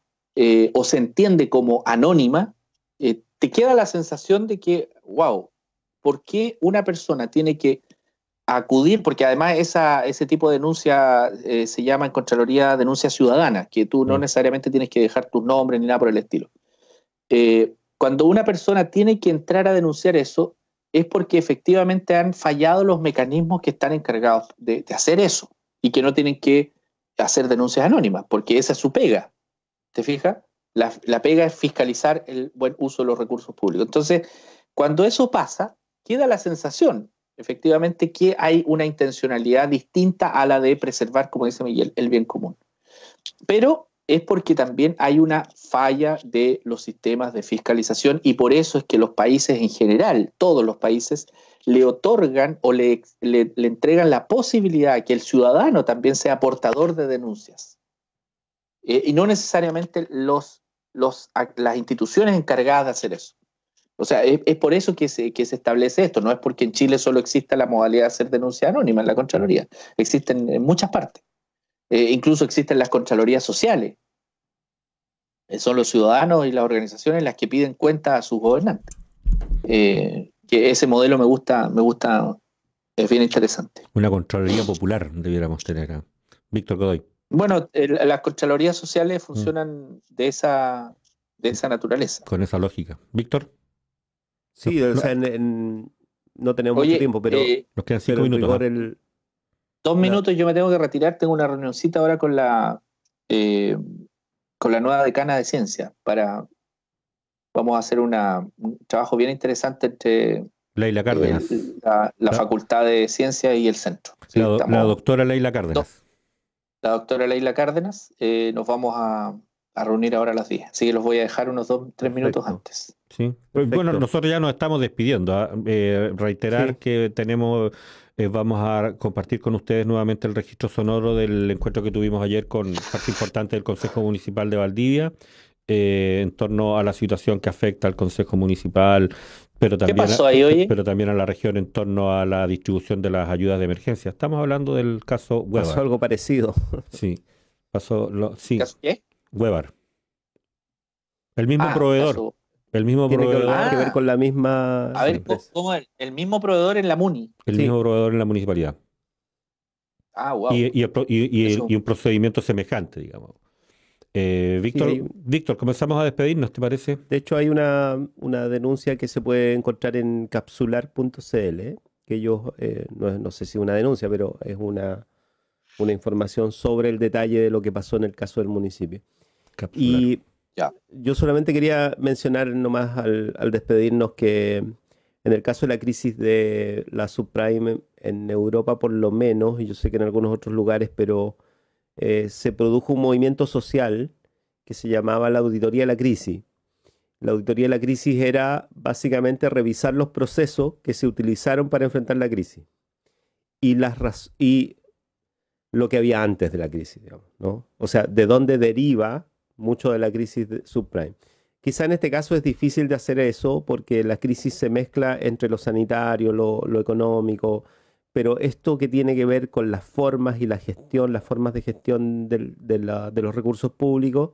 o se entiende como anónima, te queda la sensación de que, wow, ¿por qué una persona tiene que acudir? Porque además ese tipo de denuncia se llama en Contraloría denuncia ciudadana, que tú no necesariamente tienes que dejar tus nombres ni nada por el estilo. Cuando una persona tiene que entrar a denunciar eso, es porque efectivamente han fallado los mecanismos que están encargados de hacer eso y que no tienen que hacer denuncias anónimas, porque esa es su pega. ¿Te fijas? La pega es fiscalizar el buen uso de los recursos públicos. Entonces, cuando eso pasa, queda la sensación, efectivamente, que hay una intencionalidad distinta a la de preservar, como dice Miguel, el bien común. Pero es porque también hay una falla de los sistemas de fiscalización y por eso es que los países en general, todos los países, le otorgan o le entregan la posibilidad de que el ciudadano también sea portador de denuncias. Y no necesariamente las instituciones encargadas de hacer eso. O sea, es por eso que se establece esto, no es porque en Chile solo exista la modalidad de hacer denuncia anónima en la Contraloría, existen en muchas partes. Incluso existen las Contralorías sociales. Son los ciudadanos y las organizaciones las que piden cuenta a sus gobernantes. Que ese modelo me gusta, es bien interesante. Una Contraloría popular debiéramos tener. Víctor Godoy. Bueno, las Contralorías sociales funcionan de esa naturaleza. Con esa lógica. Víctor. Sí, o sea, no tenemos Oye, mucho tiempo, pero nos quedan 5 pero en minutos. rigor 2 minutos, yo me tengo que retirar, tengo una reunioncita ahora con la nueva decana de ciencia. Vamos a hacer un trabajo bien interesante entre Leila Cárdenas. la Facultad de Ciencias y el centro. Sí, la doctora Leila Cárdenas. La doctora Leila Cárdenas, nos vamos a reunir ahora a las 10. Así que los voy a dejar unos 2-3 minutos antes. Sí. Bueno, nosotros ya nos estamos despidiendo. Reiterar que vamos a compartir con ustedes nuevamente el registro sonoro del encuentro que tuvimos ayer con parte importante del Consejo Municipal de Valdivia, en torno a la situación que afecta al Consejo Municipal, pero también, ¿qué pasó ahí, oye? pero también a la región en torno a la distribución de las ayudas de emergencia. Estamos hablando del caso Huevar. pasó algo parecido. Sí, ¿Caso qué? Huevar. El mismo proveedor. Caso... El mismo Tiene proveedor. que ver con la misma... A ver, ¿cómo el mismo proveedor en la MUNI? El mismo proveedor en la municipalidad. Wow. Y un procedimiento semejante, digamos. Víctor, comenzamos a despedirnos, ¿te parece? De hecho, hay una denuncia que se puede encontrar en capsular.cl, que ellos, no sé si una denuncia, pero es una información sobre el detalle de lo que pasó en el caso del municipio. Capsular. Y Ya. Yo solamente quería mencionar nomás al despedirnos que en el caso de la crisis de la subprime en Europa por lo menos, y yo sé que en algunos otros lugares, pero se produjo un movimiento social que se llamaba la auditoría de la crisis. La auditoría de la crisis era básicamente revisar los procesos que se utilizaron para enfrentar la crisis y lo que había antes de la crisis, digamos, ¿no? O sea, de dónde deriva mucho de la crisis subprime. Quizá en este caso es difícil de hacer eso porque la crisis se mezcla entre lo sanitario, lo económico, pero esto que tiene que ver con las formas y la gestión, las formas de gestión de los recursos públicos,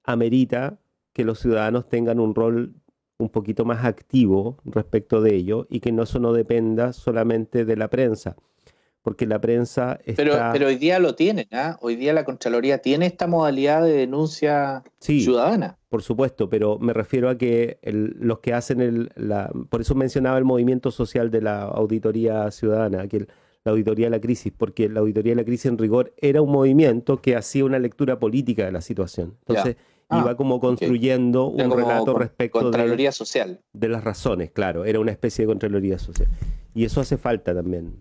amerita que los ciudadanos tengan un rol un poquito más activo respecto de ello y que eso no dependa solamente de la prensa, porque la prensa está... Pero hoy día lo tienen, ¿ah? Hoy día la Contraloría tiene esta modalidad de denuncia ciudadana. Por supuesto, pero me refiero a que los que hacen por eso mencionaba el movimiento social de la auditoría ciudadana, la auditoría de la crisis, porque la auditoría de la crisis en rigor era un movimiento que hacía una lectura política de la situación. Entonces iba como construyendo un relato respecto Contraloría social. De las razones, claro, era una especie de Contraloría social. Y eso hace falta también.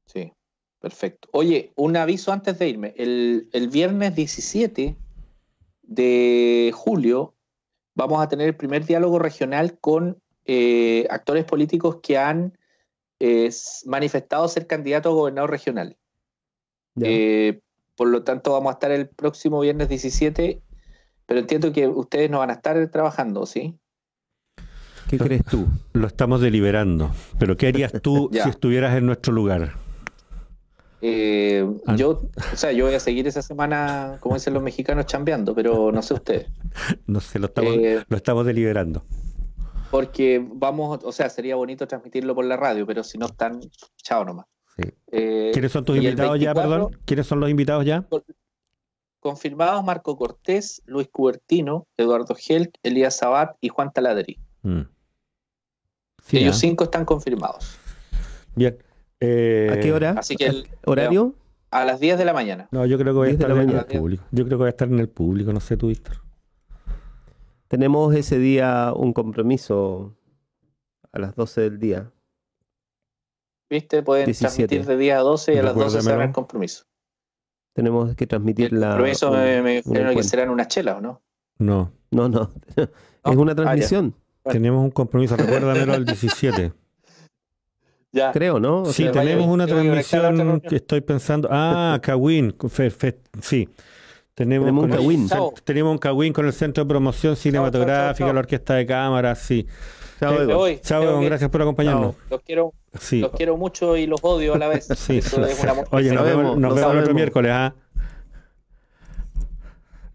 Sí, perfecto. Oye, un aviso antes de irme. El viernes 17 de julio vamos a tener el primer diálogo regional con actores políticos que han manifestado ser candidatos a gobernador regional. Por lo tanto, vamos a estar el próximo viernes 17, pero entiendo que ustedes no van a estar trabajando, ¿sí? ¿Qué crees tú? Lo estamos deliberando. Pero ¿qué harías tú si estuvieras en nuestro lugar? Yo voy a seguir esa semana, como dicen los mexicanos, chambeando, pero no sé ustedes. No sé, lo estamos deliberando. Porque sería bonito transmitirlo por la radio, pero si no están, chao nomás. Sí. ¿Quiénes son tus invitados 24, ya, perdón? ¿Quiénes son los invitados ya? Confirmados: Marco Cortés, Luis Cubertino, Eduardo Gelk, Elías Sabat y Juan Taladri. Sí, ellos 5 están confirmados. Bien. ¿A qué hora? Así que ¿horario? A las 10 de la mañana. No, yo creo que voy a estar en el público. Yo creo que voy a estar en el público, no sé tú, Víctor. Tenemos ese día un compromiso a las 12 del día. ¿Viste? Pueden 17. transmitir de 10 a 12 y a las 12 será el compromiso. Tenemos que transmitir el compromiso me imagino que serán unas chelas, ¿o no? No. Es una transmisión. Bueno. Tenemos un compromiso, recuérdamelo al 17. Ya. Creo, ¿no? Sí, tenemos una transmisión que estoy pensando. Cawin. Sí. Tenemos un Cawin. Tenemos un Cawin con el Centro de Promoción Cinematográfica, la Orquesta de Cámara, sí. Chao, gracias por acompañarnos. Los quiero mucho y los odio a la vez. Sí. Oye, nos vemos el otro miércoles, ¿ah?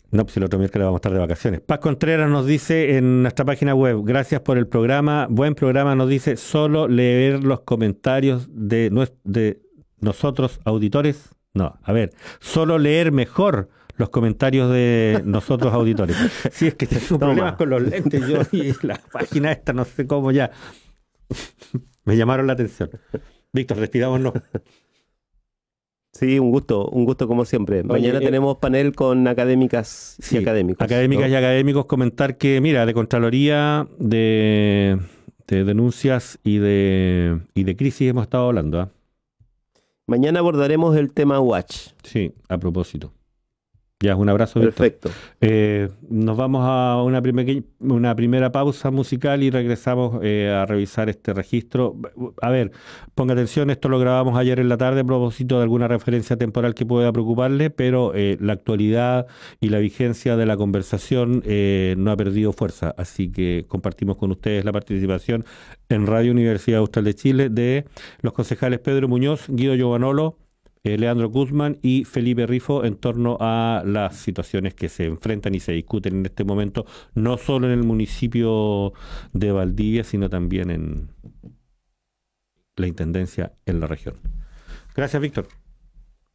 No, pues el otro miércoles vamos a estar de vacaciones. Paz Contreras nos dice en nuestra página web: gracias por el programa, buen programa. Nos dice: solo leer los comentarios de nosotros auditores. No, a ver, solo leer mejor los comentarios de nosotros auditores. Sí, es que tengo problemas con los lentes yo y la página esta, no sé cómo ya. Me llamaron la atención. Víctor, despidámonos. Sí, un gusto como siempre. Mañana tenemos panel con académicas y académicos. Académicas y académicos. Comentar que, mira, de Contraloría, de denuncias y de crisis hemos estado hablando, ¿eh? Mañana abordaremos el tema Watch. Sí, a propósito. Ya, un abrazo. Perfecto. Nos vamos a una primera pausa musical y regresamos a revisar este registro. A ver, ponga atención, esto lo grabamos ayer en la tarde a propósito de alguna referencia temporal que pueda preocuparle, pero la actualidad y la vigencia de la conversación no ha perdido fuerza, así que compartimos con ustedes la participación en Radio Universidad Austral de Chile de los concejales Pedro Muñoz, Guido Giovanolo, Leandro Guzmán y Felipe Rifo en torno a las situaciones que se enfrentan y se discuten en este momento, no solo en el municipio de Valdivia, sino también en la Intendencia en la región. Gracias, Víctor.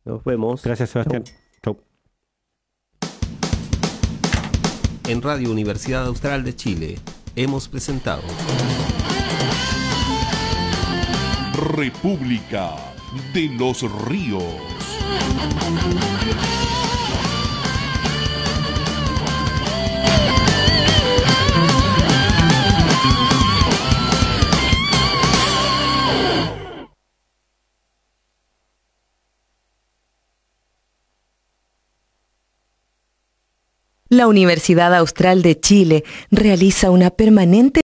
Nos vemos. Gracias, Sebastián. Chau. En Radio Universidad Austral de Chile hemos presentado República de los Ríos. La Universidad Austral de Chile realiza una permanente